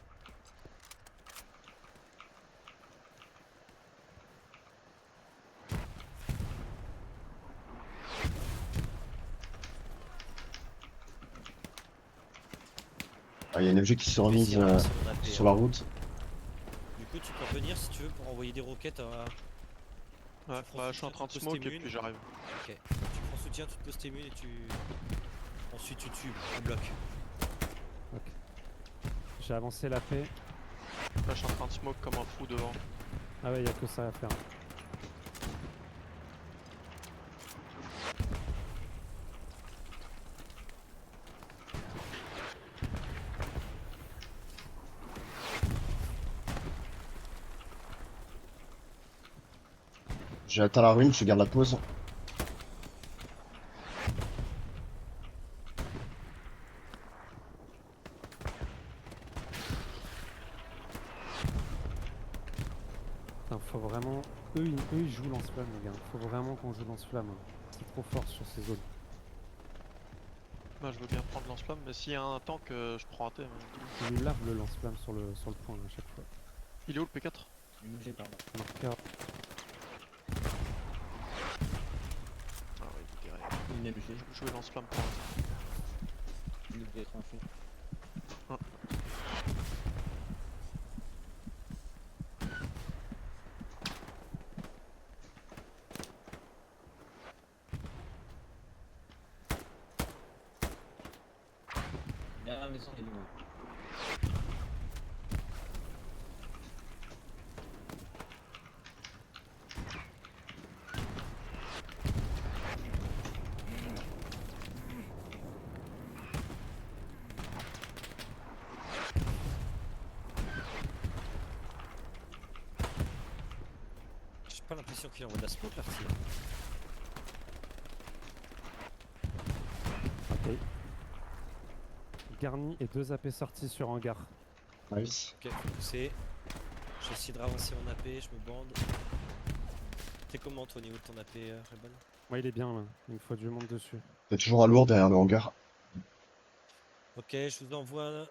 Ah, il y a une MG qui s'est remise Essayer de ramasser mon AP, sur hein. la route. Du coup, tu peux revenir si tu veux pour envoyer des roquettes à. Ouais, prends bah ce je suis en soutien, train de tu poses smoke tes et mules. puis j'arrive. Ok. Tu prends soutien, tu te poses tes mules et tu. Ensuite, tu tubes, tu bloques. J'ai avancé la paix. Là, je suis en train de smoke comme un fou devant. Ah ouais, y a que ça à faire. J'ai atteint la ruine, je garde la pause. Putain, faut vraiment... Eux, ils jouent lance-flamme, les gars. Faut vraiment qu'on joue lance-flamme. Hein. C'est trop fort sur ces zones. Moi, je veux bien prendre lance-flamme, mais s'il y a un tank, je prends un T. On lui larve le lance-flamme sur le point là, à chaque fois. Il est où le P4? J'ai pardon. Marqueur. Ah ouais, il est derrière. Une MG. Je vais lance-flamme pour l'instant. Une MG tranchée. Derrière la maison, il y a du monde. J'ai pas l'impression qu'il envoie de la smoke l'artille. Ok. Garni et 2 AP sortis sur hangar. Nice. Ok, faut pousser. J'essaie de ravancer mon AP, je me bande. T'es comment toi au niveau de ton AP, Rebel? Ouais, il est bien là. Il me faut du monde dessus. T'as toujours un lourd derrière le hangar. Ok, je vous envoie.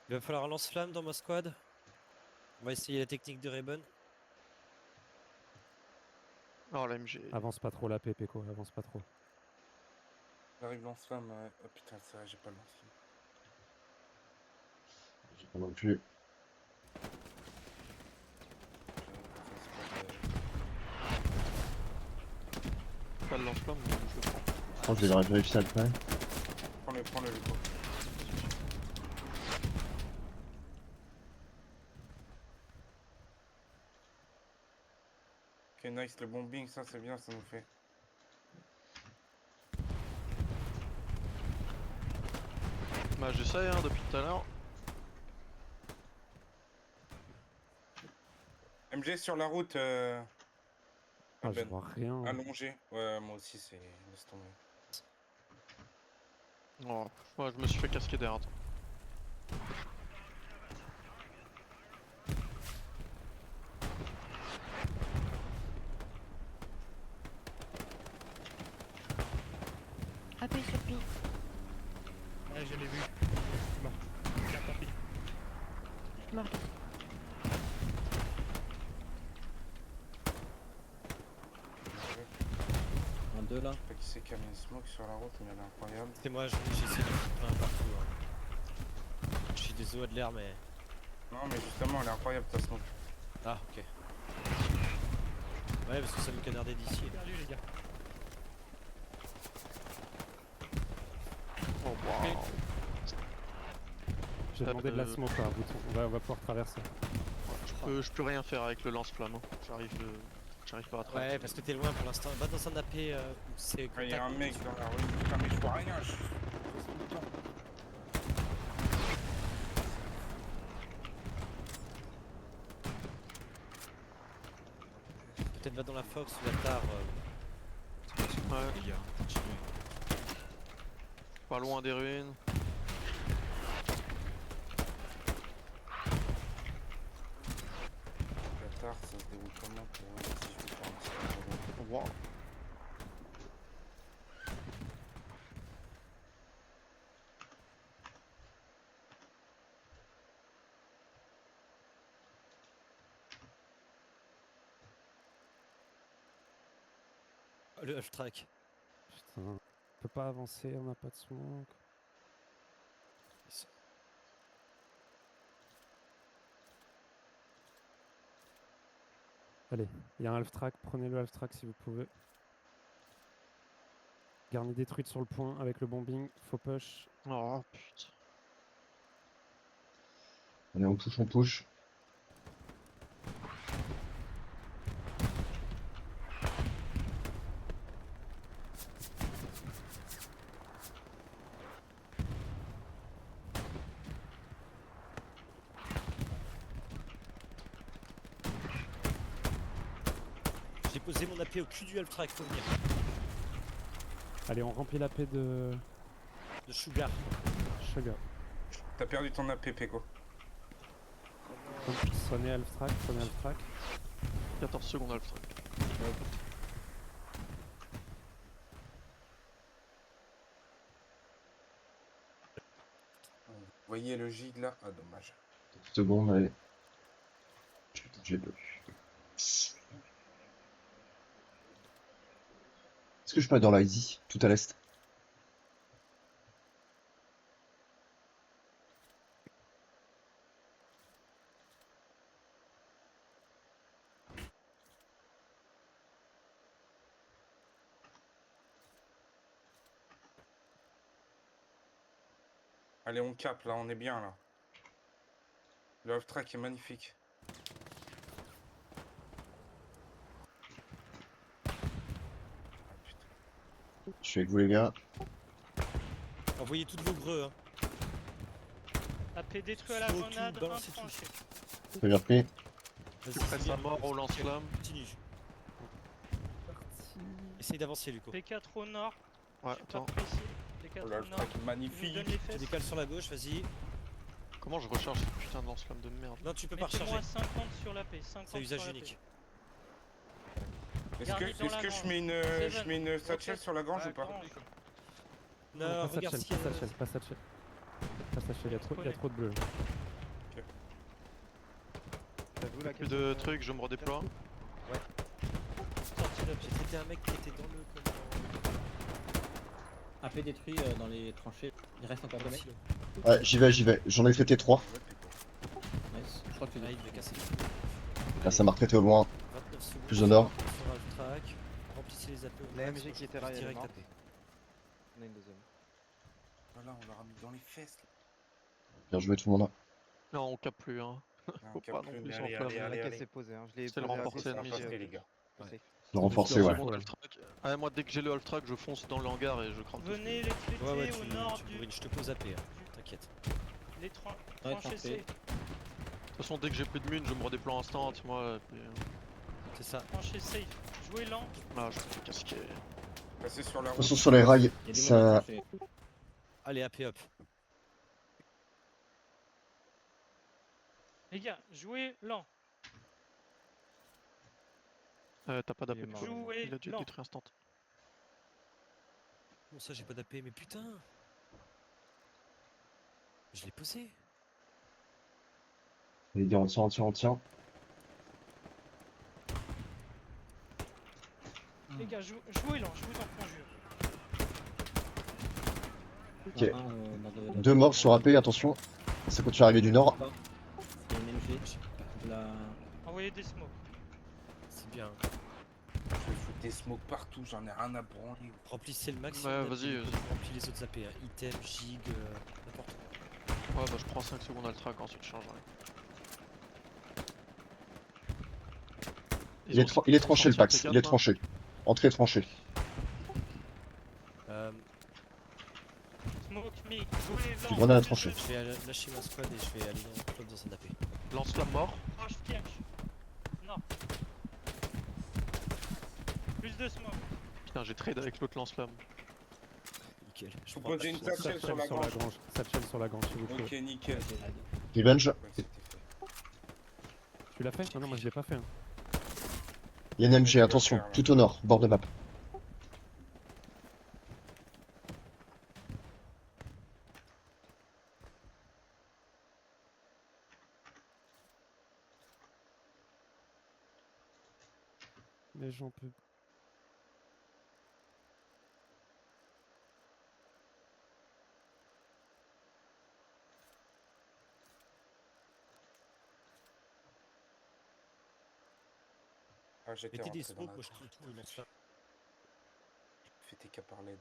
Il va falloir un lance-flamme dans ma squad. On va essayer la technique de Rebel. Oh, la MG. Avance pas trop l'AP, Peko. Avance pas trop. J'arrive lance-flamme. Oh putain, c'est vrai, j'ai pas le lance-flamme. J'ai pas non plus. Pas de lance-flamme, mais je le prends. Je pense que je vais vérifier après. Prends-le, le go. Ok, nice, le bombing, ça c'est bien, ça nous fait. Bah, j'essaye hein, depuis tout à l'heure. MG sur la route, Ah, je Ben. vois rien. Allongé. Ouais, moi aussi, c'est. Laisse tomber. Oh, moi, je me suis fait casquer derrière. Attends. Appuyez sur Pi. Ouais, je l'ai vu. Bon, il a pas pris. Marqué. Un 2 là. Je sais pas qui c'est qui a mis une smoke sur la route, mais elle est incroyable. C'est moi, j'essaie de foutre plein partout. Hein. Je suis désolé de l'air, mais. Non, mais justement, elle est incroyable ta smoke. Ah, ok. Ouais, parce que ça nous canardait d'ici. Perdu, les gars. Oh, wow. J'ai demandé de la de- smoke là. On va pouvoir traverser. Je peux rien faire avec le lance-flamme. Hein. J'arrive pas à traverser. Ouais, parce que t'es loin pour l'instant. Va dans un AP où c'est Ah, il y a un contact. mec dans la rue. Putain, mais je vois rien. Je suis sous le bouton. Peut-être va dans la Fox ou la Tar. Ouais, Les gars, continuez. pas loin des ruines. La tarte, ça se déroule comment pour voir si je peux faire un petit peu de- Wow. Le H-Track. Putain. On peut pas avancer, on n'a pas de smoke. Allez, il y a un half-track. Prenez le half-track si vous pouvez. Garni détruite sur le point avec le bombing. Faux push. Oh putain. Allez, on push, on push. J'ai posé mon AP au cul du Half Track, faut venir. Allez, on remplit la paix de De Sugar. Sugar. T'as perdu ton AP, Peko. Sonnez half track, sonnez half track. 14 secondes Alpha. Vous voyez le gig là? Ah, dommage. Seconde, allez. Putain, j'ai bu. Est-ce que je peux aller dans la Easy, tout à l'est? Allez, on capte là, on est bien là. Le off-track est magnifique. Ah, putain. Je suis avec vous les gars. Envoyez toutes vos greux. Hein. AP détruit à la Faut tout grenade, balancer tout. tranché. Très bien pris. Vas-y, Presse Sylvia, à mort au lance-flamme. continue. Essaye d'avancer, Luco. P4 au nord, Ouais, je suis pas attends. précis. Oh, P4 le au nord, off-track est il nous magnifique. donne les Tu fesses. décales sur la gauche, vas-y. Comment je recharge cette putain de lance-flamme de merde? Non, tu peux pas recharger. Mettez-moi 50 sur la P, 50 C'est usage sur la unique. Est-ce Garni dans la que je grange. mets une, Seven. satchel sur la grange ou pas? Non, pas regarde satchel, ce qu'il y pas a. satchel, pas satchel. Pas satchel, il y a trop de bleu. Plus de trucs, je me redéploie. Sorti là, j'ai traité un mec qui était dans le. AP détruit dans les tranchées. Il reste encore 2 mecs. Silo. Ouais, j'y vais. J'en ai traité 3. Nice. Je crois que tu Ah, l'as. il devait casser. Là, ça m'a retraité au loin. 29 secondes. Plus au nord. Sur Half Track. Remplissez les AP. au La max, MG moi, qui je était passe rail, elle est direct morte. AP. On a une deuxième. Voilà, on leur a mis dans les fesses. Là. Bien joué tout le monde. Non, on capte plus, hein. Non, Faut on capte pas non plus, plus mais s'en allez, flammer. La allez, caisse allez. est posée, hein. Je l'ai C'est le posée à renforcer gauche, ennemi, hein. Renforcer, les gars. Je Ouais. sais. Le renforcer, ouais. Mon half-track. Ah, moi, dès que j'ai le half-track, je fonce dans le hangar et je crame tout. Venez les traiter Ouais, au nord tu du... brûles, je te pose AP. Hein. T'inquiète. Les Ouais, tranchées tranché. C. De toute façon, dès que j'ai plus de mine, je me redéploie instant, moi. Et puis, C'est ça. Tranchées safe. Jouez lent. là, je me fais casquer. Passez sur la route. Attention sur les rails. Il y a du monde Ça. à trancher. Allez, AP up. Les gars, jouez lent. T'as pas d'AP. Il est mort. Jouez Il a dû lent. détruire instant. Bon, ça, j'ai pas d'AP, mais putain. Je l'ai posé. Allez, dire, on tient. Les gars, jouez lent, je vous en conjure. Ok. Un, dans 2 morts sur AP, attention. Ça continue à arriver du nord. Il y a une MG. De la... Envoyez des smokes. C'est bien. Je vais foutre des smokes partout, j'en ai rien à branler. Remplissez le max. Ouais, vas-y, vas-y. Remplis les autres AP. Hein. Item, gig, n'importe quoi. Ouais, bah je prends 5 secondes half-track, ensuite je changerai. Il est tranché le Pax. Il est tranché. Entrée tranchée. Smoke me. Jouez Tu lent. grenades à trancher. Je vais lâcher ma squad et je vais aller dans club dans un AP. Lance-flamme mort. Proche piège. Non. Plus de smoke. Putain, j'ai trade avec l'autre lance-flamme. Nickel. Je Vous prends posez pas une de satchel sur la grange. Satchel sur la grange, s'il vous plaît. Ok, nickel. Revenge. Ouais, c'était fait. Tu l'as fait? Non, moi je l'ai pas fait. Hein. Il y a une MG, attention. Tout au nord, bord de map. Mais j'en peux. Ah, j'étais Mettez des rentré dans smokes, la moi je grange. trouve tout le lance-flamme. Fais tes cas par LED.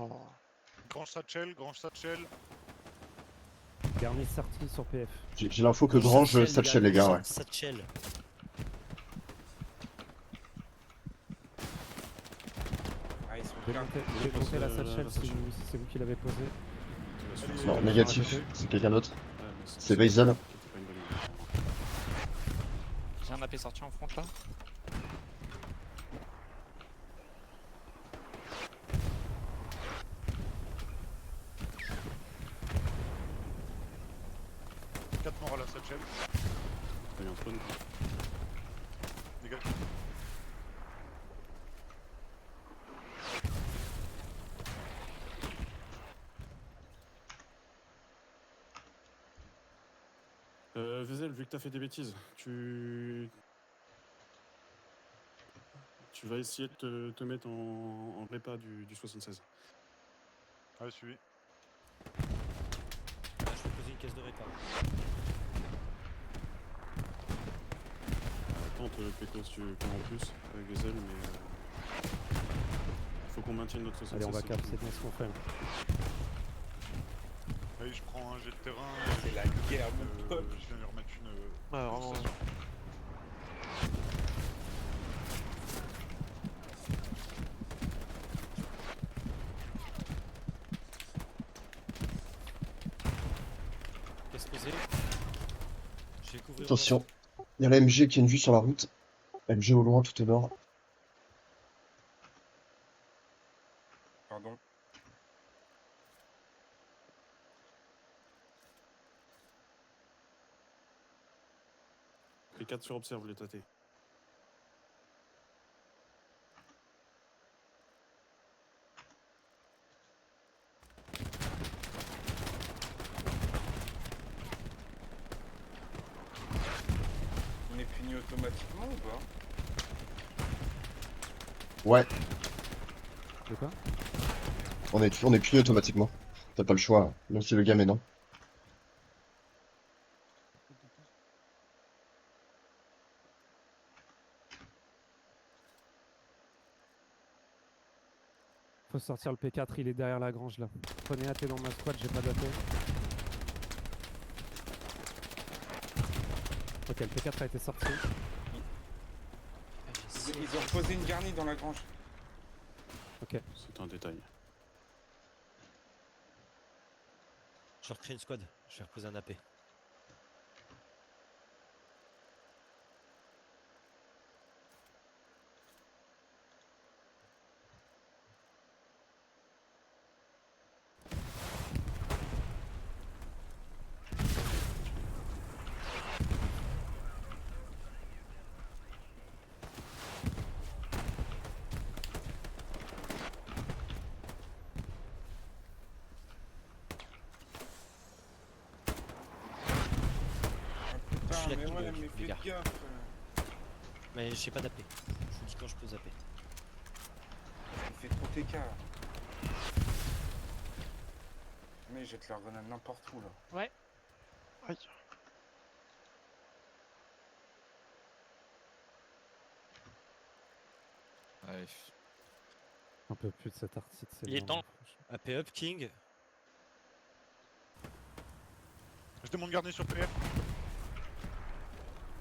Oh. Grand satchel, grand satchel. Dernier sorti sur PF. J'ai l'info que Grange satchel les gars, ouais. Satchel. Ah, ils sont bien. Démontez la satchel si c'est vous qui l'avez posé. Non, négatif, c'est quelqu'un d'autre. C'est Basil. J'ai un AP sorti en front là. Quatre morts à la satchel. Il y a un spawn. Dégage. Vezel, vu que t'as fait des bêtises, tu vas essayer de te mettre en répa du 76. Ouais, suivi. Je vais poser une caisse de répa. Tente Péco si tu veux en plus avec Vezel, mais faut qu'on maintienne notre 76. Allez, on va cap, c'est bien ce qu'on fait. Allez, je prends un jet de terrain. C'est la guerre, mon pote. Je viens lui remettre une. Ouais, vraiment. station. Caisse posée. Je vais couvrir. Attention, il y a la MG qui a une vue sur la route. MG au loin, tout au nord. Pardon. Les 4 sur observe les tâtés. On est puni automatiquement ou pas? Ouais, De quoi? on est puni automatiquement. T'as pas le choix, même si le game est non. Faut sortir le P4, il est derrière la grange là. Prenez AT dans ma squad, j'ai pas d'AT. Ok, le P4 a été sorti. Ils ont posé une garnie dans la grange. Ok. C'est un détail. Je recrée une squad. Je vais reposer un AP. Putain, Je suis la mais king, ouais, les mais fais gars. gaffe. Mais j'ai pas d'AP. Je vous dis quand je pose AP. Il fait trop TK là. Mais ils jettent leur grenade n'importe où là. Aïe. Ouais. Un peu plus de cette artiste, c'est Il est bon, temps. franchement. AP up, King. Je demande garni sur PF.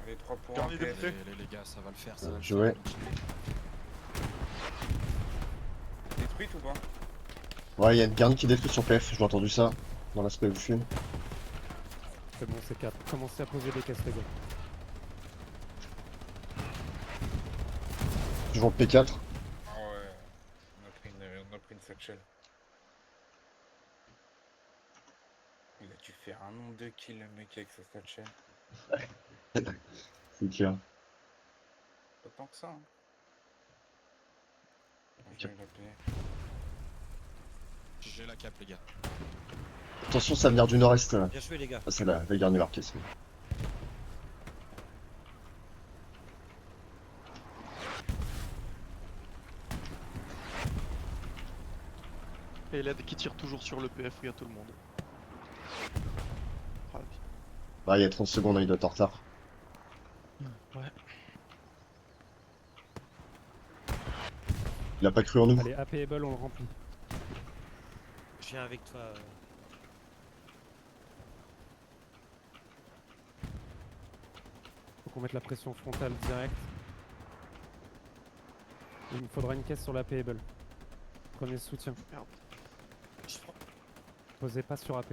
Allez, 3 points. Garni PF. démonté. Les gars, ça va le faire. va le jouer. Détruite ou pas? Ouais, il y a une garnie qui détruit sur PF, j'ai entendu ça dans l'aspect où je fume. C'est bon, c'est 4. Commencez à poser des caisses, les gars. Toujours le P4. Ah ouais, on a pris une satchel. Il a dû faire un nombre de kills le mec avec sa satchel. C'est clair. Pas tant que ça. Hein. Ok. Je vais l'appeler. J'ai la cape, les gars. Attention, ça va venir du nord-est. Bien joué, les gars. Ah, c'est la garnie marquée. c'est bon. Et l'aide qui tire toujours sur le PF, regarde tout le monde. Ah, oui. Bah, il y a 30 secondes, il doit être en retard. Ouais. Il a pas cru en nous. Allez, AP Able, on le remplit. Je viens avec toi. Faut qu'on mette la pression frontale direct. Il me faudra une caisse sur la Payable. Prenez le soutien. Je prends. Posez pas sur AP.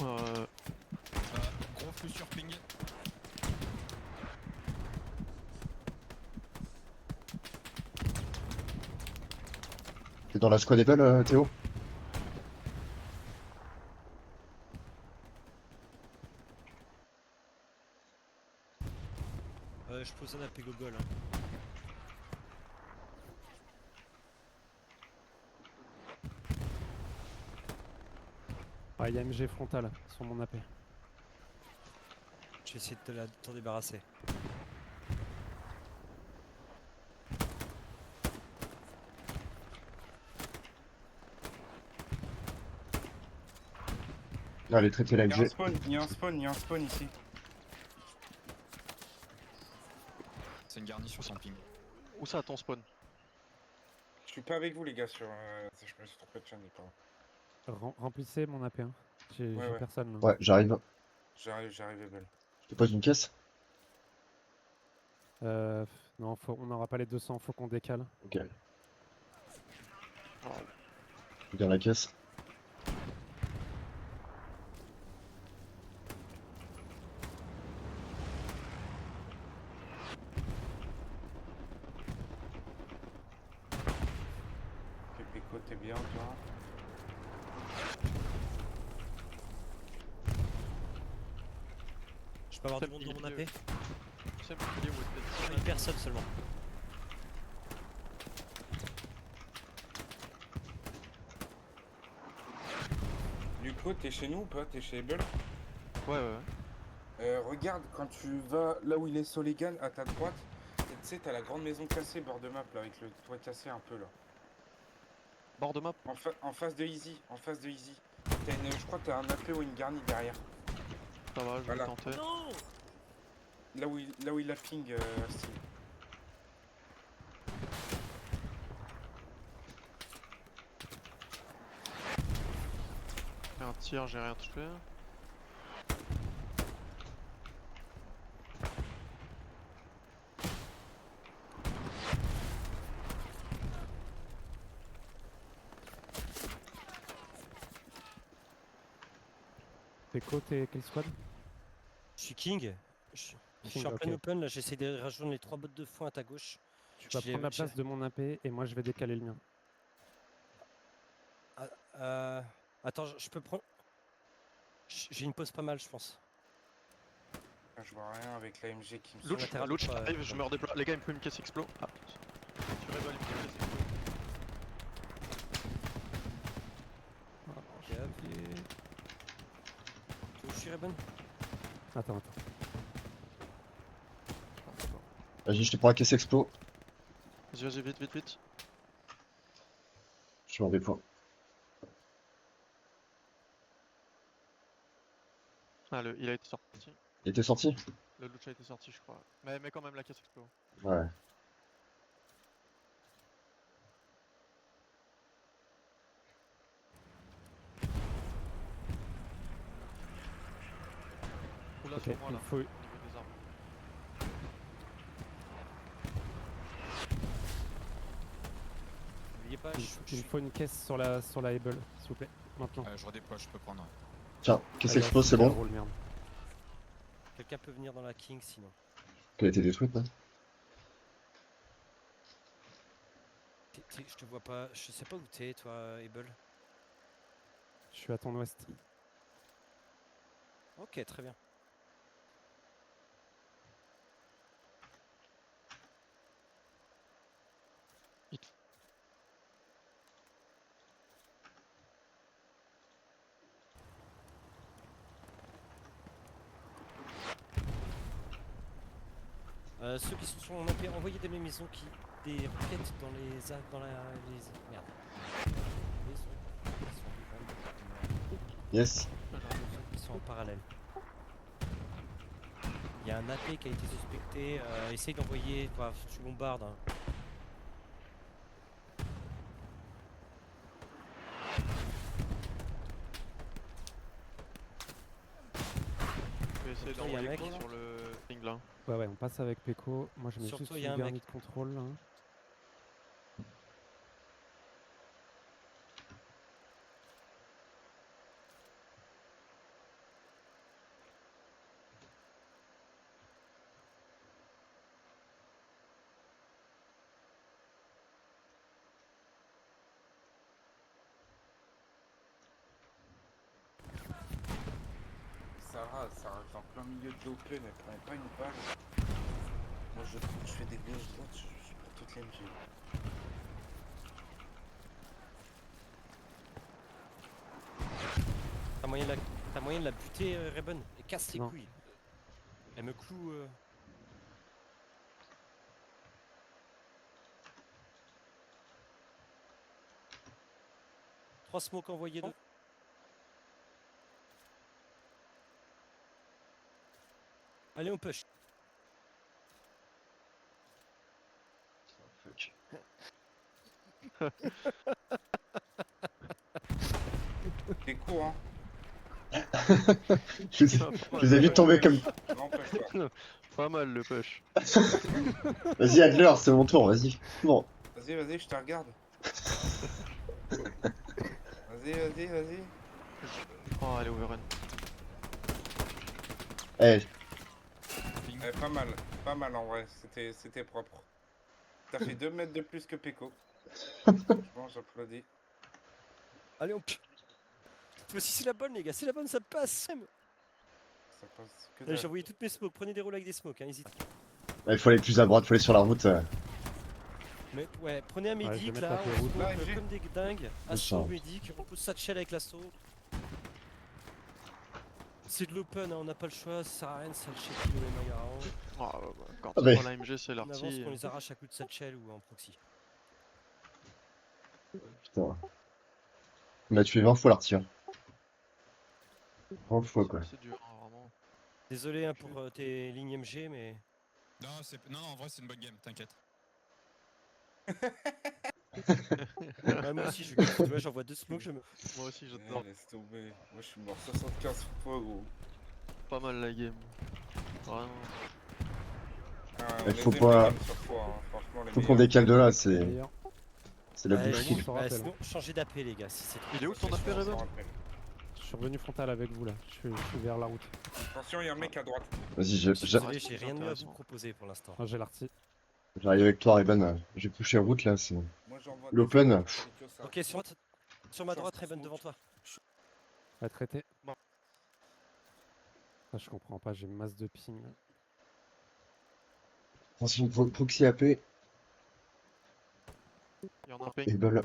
Hein. Gros flux sur ping. T'es dans la squad Evil, Théo? Je pose un AP gogol. Hein. Ah, il y a MG frontal sur mon AP. Je vais essayer de t'en débarrasser. Allez, traiter la Il y a un MG. spawn, il y a un spawn, il y a un spawn ici. C'est une garnie sur son ping. Où ça ton spawn? Je suis pas avec vous les gars sur... Je me suis trompé de chaîne, pardon. Remplissez mon AP. Hein. J'ai Ouais, ouais. personne là. Ouais, j'arrive. J'arrive Evil. Je te pose une caisse? Non, on n'aura pas les 200, faut qu'on décale. Ok. Regarde la caisse. Pépico, t'es bien toi? Je peux avoir du C'est monde le dans mon AP? milieu. C'est le milieu où t'es- Une personne seulement. Du coup, t'es chez nous ou pas? T'es chez Evil? Ouais, ouais, ouais. Regarde, quand tu vas là où il est Soligan, à ta droite, et tu sais, t'as la grande maison cassée, bord de map, là, avec le toit cassé un peu, là. Bord de map. En face de Easy, en face de Easy. Je crois que t'as un AP ou une garnie derrière. Ça va, je Voilà. vais tenter. Non! Là où il a ping, Steve. Fait un tir, j'ai rien touché. Péco, t'es quelle squad? Je suis King. Je suis King, en plein ok. open là, j'essaie de rejoindre les 3 bottes de foin à ta gauche. Tu vas Je les- prendre la je- place de mon AP et moi je vais décaler le mien. Attends, je peux prendre. J'ai une pause pas mal, je pense. Ah, je vois rien avec la MG qui me L'autre, saute. latéral, L'autre, pas, j'arrive, je me redéploie. Les gars, il me faut une caisse explo. Ah, tu révèles une caisse explo. Ok, je suis Reben. Attends. Vas-y, je te prends la caisse explo. Vas-y, vite. Je suis en dépôt. Ah, il a été sorti. Il était sorti? Le loot a été sorti, je crois. Mais quand même, la caisse explo. Ouais. Oula, Ok, sur moi il là, faut- au niveau des armes. N'oubliez pas, Il me faut une caisse sur la Able, s'il vous plaît. Maintenant. Je redéploie, je peux prendre. Tiens, caisse Ah, il y a explo, c'est King, bon? roule, merde. quelqu'un peut venir dans la King sinon. Qu'elle a été détruite, là? Je te vois pas, je sais pas où t'es toi, Able. Je suis à ton ouest. Ok, très bien. Ceux qui sont sur mon AP, envoyez des maisons qui. Des roquettes dans les. Merde. Yes. Ils sont en parallèle. Il y a un AP qui a été suspecté. Essaye d'envoyer. Tu bombardes. Hein. un mec. Peko, là Sur le ping là. Ouais, on passe avec Peko. Moi, je mets Sur juste toi, y a une un vernis mec. de contrôle. Là. Sarah reste en plein milieu de l'open, elle prend pas une balle. Moi je fais des gauches droites, je suis pour toutes les MG. T'as moyen de la buter, Reben. Et casse les Non. couilles. Elle me cloue. 3 smokes envoyés de. Allez, on push. Fuck. Peko, hein. Je les ai vus tomber comme. N'empêche pas. Pas mal le push. Vas-y, Adler, c'est mon tour, vas-y. Bon. Vas-y, je te regarde. Vas-y. Oh, elle est overrun. Eh, Pas mal en vrai, c'était propre. T'as fait 2 mètres de plus que Peko. Bon, j'applaudis. Allez, on push. Cette fois-ci, c'est la bonne, les gars. C'est la bonne, ça passe. Ça passe que Allez, j'ai dalle. envoyé toutes mes smokes. Prenez des rôles avec des smokes, hein, hésitez. il faut aller plus à droite, faut aller sur la route. Mais ouais, prenez un je vais médic mettre là, la on route. smoke, Là, j'ai- comme des dingues. ça. Assaut, médic, on pose satchel avec l'assaut. C'est de l'open, hein, on n'a pas le choix, ça sert à rien de s'alcher kilo et Magaran. Quand Ah, on mais- prend la MG, c'est On avance, l'arty. on les arrache à coups de satchel ou en proxy. Putain. On a tué 20 fois l'artilleur. 20 fois, quoi. C'est dur, hein, vraiment. Désolé hein, pour tes lignes MG, mais. Non, en vrai, c'est une bonne game, t'inquiète. Ouais, moi aussi, je kiffe, tu vois, j'envoie 2 smokes, je me. Moi aussi, j'adore. Laisse tomber. Moi je suis mort 75 fois gros. Pas mal la game. Vraiment. Ah, Il on les faut aime, pas- les games sur fois, hein. Franchement, les Faut qu'on meilleurs. décale de là, c'est Meilleur. la Ouais, boucherie. on s'en rappelle. sinon, changez d'AP, les gars, si c'est trop. Il est où ton On affaire, s'en Evan? rappelle. Je suis revenu frontal avec vous là. Je suis vers la route. Attention, il y a un mec à droite. Vas-y, Désolé, j'ai rien de mieux à vous intéressant. proposer pour l'instant. Ah, j'ai l'arty. j'arrive avec toi, Reben. J'ai poussé route là, c'est. Moi j'envoie. L'open. des fois, c'est que ça. Ok, sur ma droite, Reben devant toi. À traiter. Bon. Ah, je comprends pas, j'ai une masse de ping. là. Attention, proxy AP et Il y en a un ping. bol.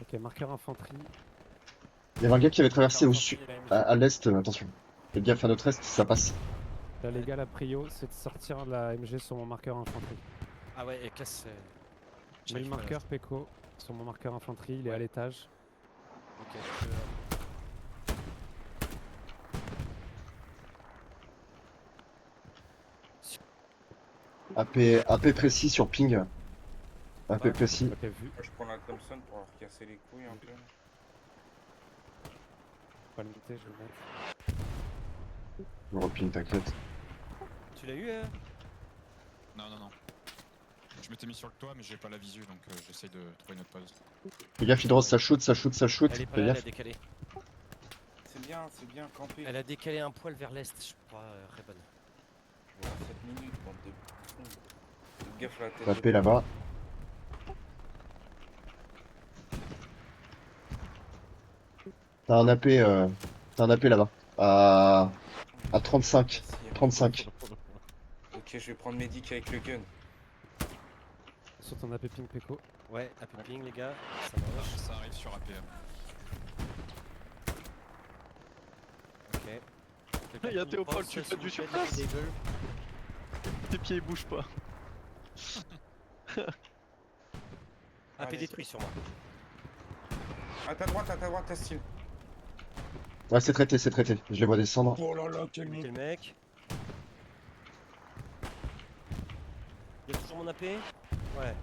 Ok, marqueur infanterie. Il y avait un gars qui avait traversé au sud, à l'est, attention. Faites gaffe à notre est, ça passe. Là, les gars, la prio, c'est de sortir la MG sur mon marqueur infanterie. Ah ouais, et casse. J'ai le j'arrive pas, marqueur Peko sur mon marqueur infanterie, il est à l'étage. Ok, AP précis sur ping. AP Ouais. précis. Ok, vu. Moi je prends la Thompson pour leur casser les couilles un peu. Pas le noter, je vais le mettre. Je reping, t'inquiète. tu l'as eu, Non. Je m'étais mis sur le toit, mais j'ai pas la visu, donc j'essaye de trouver une autre pause. Fais gaffe, Hydros, ça shoot. Elle est pas Fais là, elle a gaffe. décalé. C'est bien campé. Elle a décalé un poil vers l'est, je crois, Reben. Voilà, 7 minutes, bande de cons. Faites gaffe à la tête. AP de- là-bas. T'as un AP là-bas. À 35. Merci. 35. Ok, je vais prendre Medic avec le gun. Sur ton AP ping Peko. Ouais, AP ping, les gars, ça marche. Ça arrive sur APM. Ok. Il y a Théophile, tu fais du surface. Tes pieds ils bougent pas. AP Allez. détruit sur moi. À ta droite, t'as style. Ouais, c'est traité. Je les vois descendre. Oh là là, quel Quel mec. Il y a toujours mon AP. Ouais.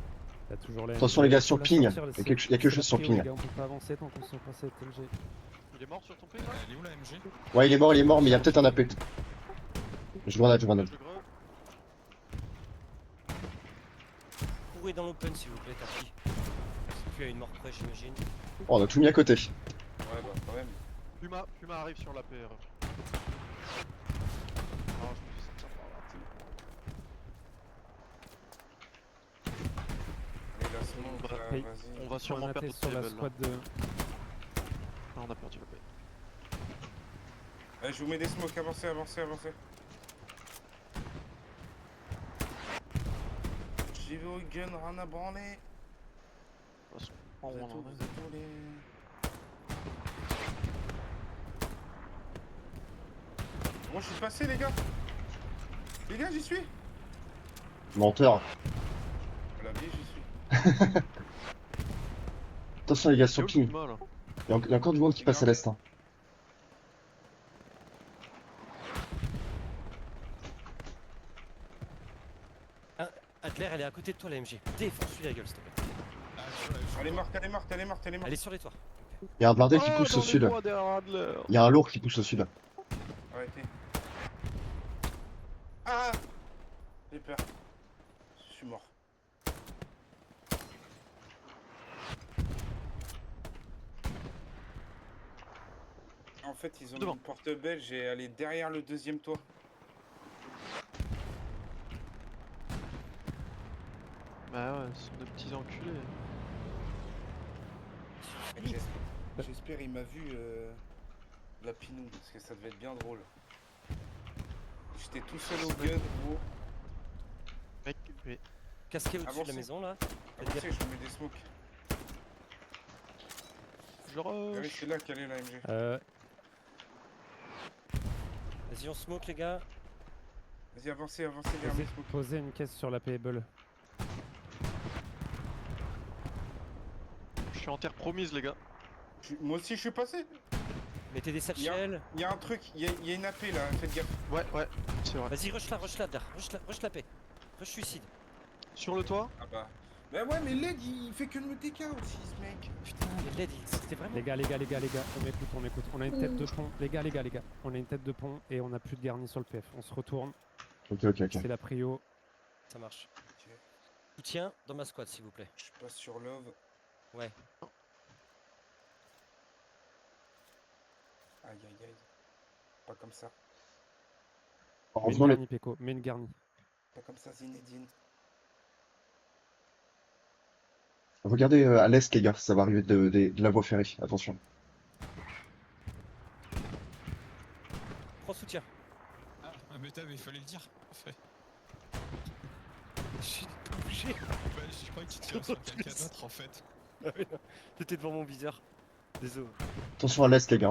Il y a toujours les Attention les gars, sur Faut la ping. sortir, Il y a quelque chose sur prio, ping. les gars, on peut pas avancer tant qu'on se passe cette MG. Il est mort sur ton ping là Elle est où la MG? Ouais, il est mort, mais il y a peut-être un AP. Je grenade. Je greu. Courez dans l'open s'il vous plaît, Tarki. C'est plus à une mort près, j'imagine. Oh, on a tout mis à côté. Ouais, bah quand même. Puma arrive sur l'APR. Ah, je me fais sortir par là. Et là, smoke, là, Hey. vas-y. On va sûrement Grenade perdre sur la notre level là. squad de... Ah, on a perdu la paix. Allez, je vous mets des smokes, avancez. J'y vais au gun, rien à branler. Oh, Vous êtes on en où, est. vous êtes où, les... Moi je suis passé les gars. Les gars, j'y suis. Menteur. La vie, j'y suis. Attention les gars, C'est sur où le ping. Puma là? Il y a encore du monde qui passe à l'est. Hein. Adler, elle est à côté de toi la MG. Défonce-lui la gueule s'il te plaît. Ah, Elle est morte, elle est morte, elle est morte, elle est morte. Elle est sur les toits. Il y a un blindé qui Oh, pousse dans au les sud. bois derrière Adler. Il y a un lourd qui pousse au sud. Arrêtez. Ah, j'ai peur. Je suis mort. En fait, ils ont mis Devant. une porte belge et elle est derrière le deuxième toit. Bah ouais, ce sont des petits enculés. J'espère il m'a vu la pinou parce que ça devait être bien drôle. J'étais tout seul au gun, gros. Mec, mais Casqué au-dessus de Avancez. la maison là. Avancez, je mets des smokes. je rush. Allez, c'est là qu'elle est la MG. Vas-y, on smoke les gars. Vas-y, avancez vers mes smokes. Posez une caisse sur la Payable. Je suis en terre promise les gars. Moi aussi, je suis passé. Mettez des satchels. Il y a un truc, il y a une AP là, faites gaffe. Ouais, c'est vrai. Vas-y, rush là, Adler. Rush la paix. Rush suicide. Sur le toit. Ah bah. Bah ouais, mais LED il fait que de me TK aussi ce mec. Putain, mais LED, c'était vraiment. Les gars, on écoute. On a une tête de pont. Les gars. On a une tête de pont et on a plus de garni sur le PF. On se retourne. Ok. C'est la prio. Ça marche. Ok. Soutien dans ma squad s'il vous plaît. Je passe sur Love. Ouais. Aïe. Pas comme ça. Mets une Heureusement, les... garni, Peko. Mets une garni. Pas comme ça, Zinedine. Regardez à l'est les gars, ça va arriver de la voie ferrée. Attention. Prends soutien. Ah, mais il fallait le dire. Fait. J'ai pas bougé. Bah, je croyais que tu tirais sur quelqu'un d'autre en fait. T'étais devant mon viseur. Désolé. Attention à l'est les gars.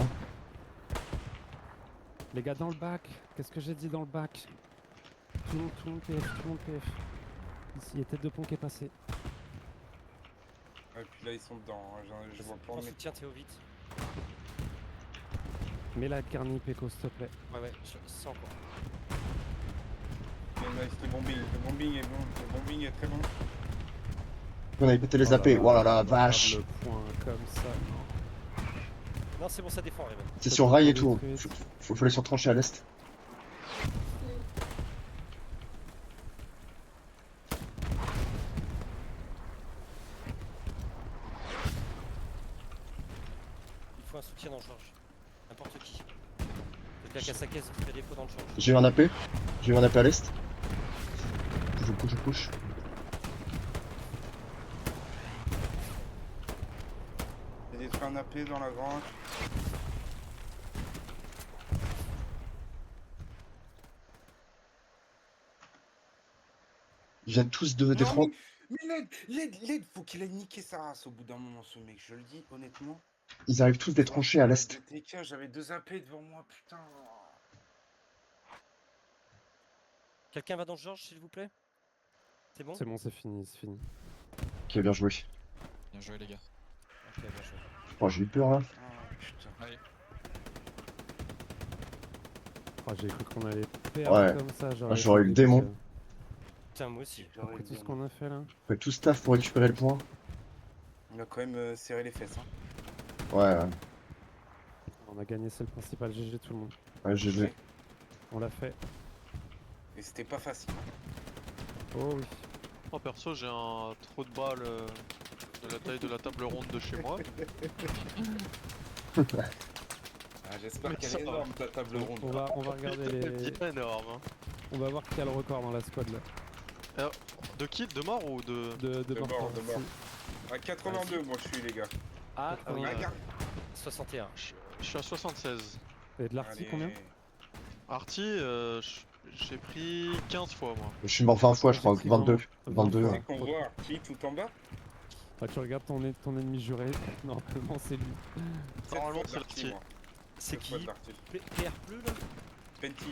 Les gars, dans le bac. Qu'est-ce que j'ai dit dans le bac? Tout le monde PF. Ici, il y a tête de pont qui est passée. Ouais, puis là ils sont dedans, hein, je vois pas Prends mais... soutien Théo vite. Mets la garni, Peko, s'il te plaît. Ouais, je sens encore. Nice, le bombing est bon, le bombing est très bon. On avait pété les AP. Oh là là, vache. Le point comme ça. Non, c'est bon, ça défend, Raven. C'est sur rail et tout. Faut les surtrancher à l'est. Il faut un soutien dans Georges. N'importe qui. Faites la casse à caisse, vous faites défaut dans le change. J'ai eu un AP. J'ai eu un AP à l'est. Je push. J'ai détruit un AP dans la grange. Ils viennent tous de défendre. Mais LED, faut qu'il ait niqué sa race au bout d'un moment ce mec, je le dis honnêtement. Ils arrivent tous des tranchées à l'est. J'avais 2 AP devant moi, putain. Quelqu'un va dans Georges, s'il vous plaît? C'est bon? C'est bon, c'est fini. Ok, bien joué. Bien joué les gars. Ok, bien joué. Oh, j'ai eu peur là. Ah, putain. Allez. Oh, j'ai cru qu'on allait perdre Ouais. comme ça. J'aurais eu le démon. Putain, moi aussi. J'aurais Après tout bien ce qu'on a fait là. Ouais, tout staff pour récupérer le point. On a quand même serré les fesses. Hein. Ouais, ouais. On a gagné, c'est le principal. GG tout le monde. Ouais, GG. Ouais. On l'a fait. Et c'était pas facile. Oh oui. Oh perso j'ai un trou de balle de la taille de la table ronde de chez moi. Ah, j'espère Mais qu'elle ça est va. énorme ta table ronde. On va regarder les. Bien énorme. Hein. On va voir qui a le record dans la squad là. De qui? De mort ou de... De mort, mort. de mort. À 82, moi je suis, les gars. Ah, Ah oui. Ah, regarde. 61. Je suis à 76. Et de l'arty Allez. combien? Arty, j'ai pris 15 fois moi. Je suis mort 20 fois, je crois. 22. 22. C'est qu'on voit Archie tout en bas. Ah, tu regardes ton ennemi juré. Normalement c'est lui. Normalement, Cette fois c'est d'Archie, Archie. moi. C'est Cette fois qui d'Archie. PR bleu là Penty.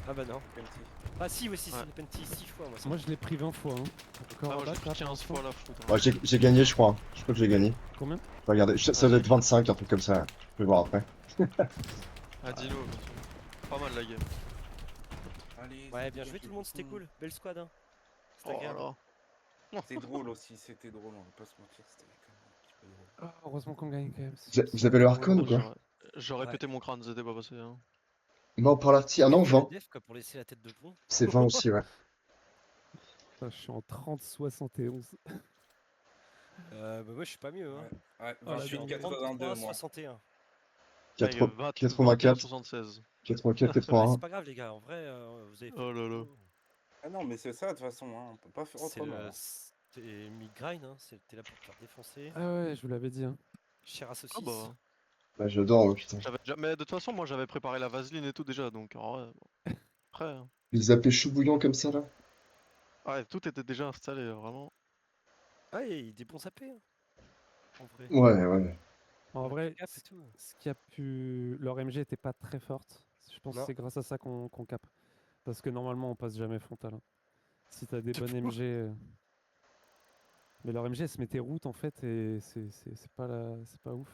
Ah bah non. Penty. Ah si, aussi, Ouais. c'est Penty 6 fois moi. ça. Moi je l'ai pris 20 fois. Hein. Encore Ah, à moi j'ai battre, pris là, 15 pour l'instant. fois la foudre. Ouais, j'ai gagné, je crois. Je crois que j'ai gagné. Combien? Regardez, ça doit être 25, un truc comme ça. Je vais voir après. Ah dis-le, pas mal la game. Allez, Ouais, c'est bien bon, joué tout le monde, c'était cool. Belle squad hein. C'était Oh agréable. là. C'était drôle aussi, c'était drôle, on va pas se mentir, c'était quand même un petit peu drôle. Ah, heureusement qu'on gagne quand même. Vous avez le Harkon ou quoi? J'aurais Ouais. pété mon crâne, c'était pas passé. Hein. Mort par l'arty. Ah non, Fais la 20. def, quoi, pour laisser la tête de pont. C'est 20 aussi, ouais. Putain, je suis en 30-71. Bah moi je suis pas mieux hein. Ouais, Oh, la 28, dingue. 82, moi. 61. 84, 76. 84, Ouais, 81. c'est pas grave les gars, en vrai vous avez fait Oh là là. Ah non, mais c'est ça de toute façon, hein. On peut pas faire C'est autrement. le... hein. C'était mid-grind, hein. T'es là pour te faire défoncer. Ah ouais, je vous l'avais dit. Hein. Cher à saucisse. Ah bah. Bah, j'adore, ouais, putain. Mais de toute façon, moi j'avais préparé la vaseline et tout déjà, donc en vrai, bon. Après. Hein. Ils appelaient chou bouillant comme ça, là. Ouais, tout était déjà installé, vraiment. Ah, et des bons AP. Hein. En vrai. Ouais, ouais. En vrai, Cap et tout. ce qui a pu. Leur MG était pas très forte. Je pense Non. que c'est grâce à ça qu'on cap. Parce que normalement, on passe jamais frontal. Hein. Si t'as des bonnes MG. Mais leur MG, elle se mettait route en fait, et c'est pas, c'est pas ouf.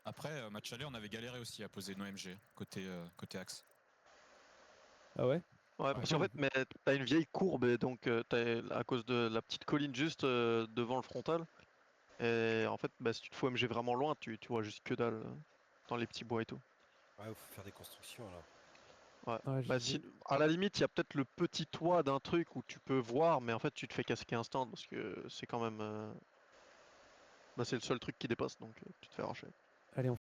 Après, match aller, on avait galéré aussi à poser nos MG côté axe. Ah ouais? Ouais, parce qu'en fait, mais t'as une vieille courbe, et donc à cause de la petite colline juste devant le frontal. Et en fait, bah, si tu te fous MG vraiment loin, tu vois juste que dalle dans les petits bois et tout. Ouais, faut faire des constructions là. Ouais. Ouais, Bah, j'ai- à la limite, il y a peut-être le petit toit d'un truc où tu peux voir, mais en fait, tu te fais casquer instant parce que c'est quand même. Bah, c'est le seul truc qui dépasse, donc tu te fais arracher. Allez, on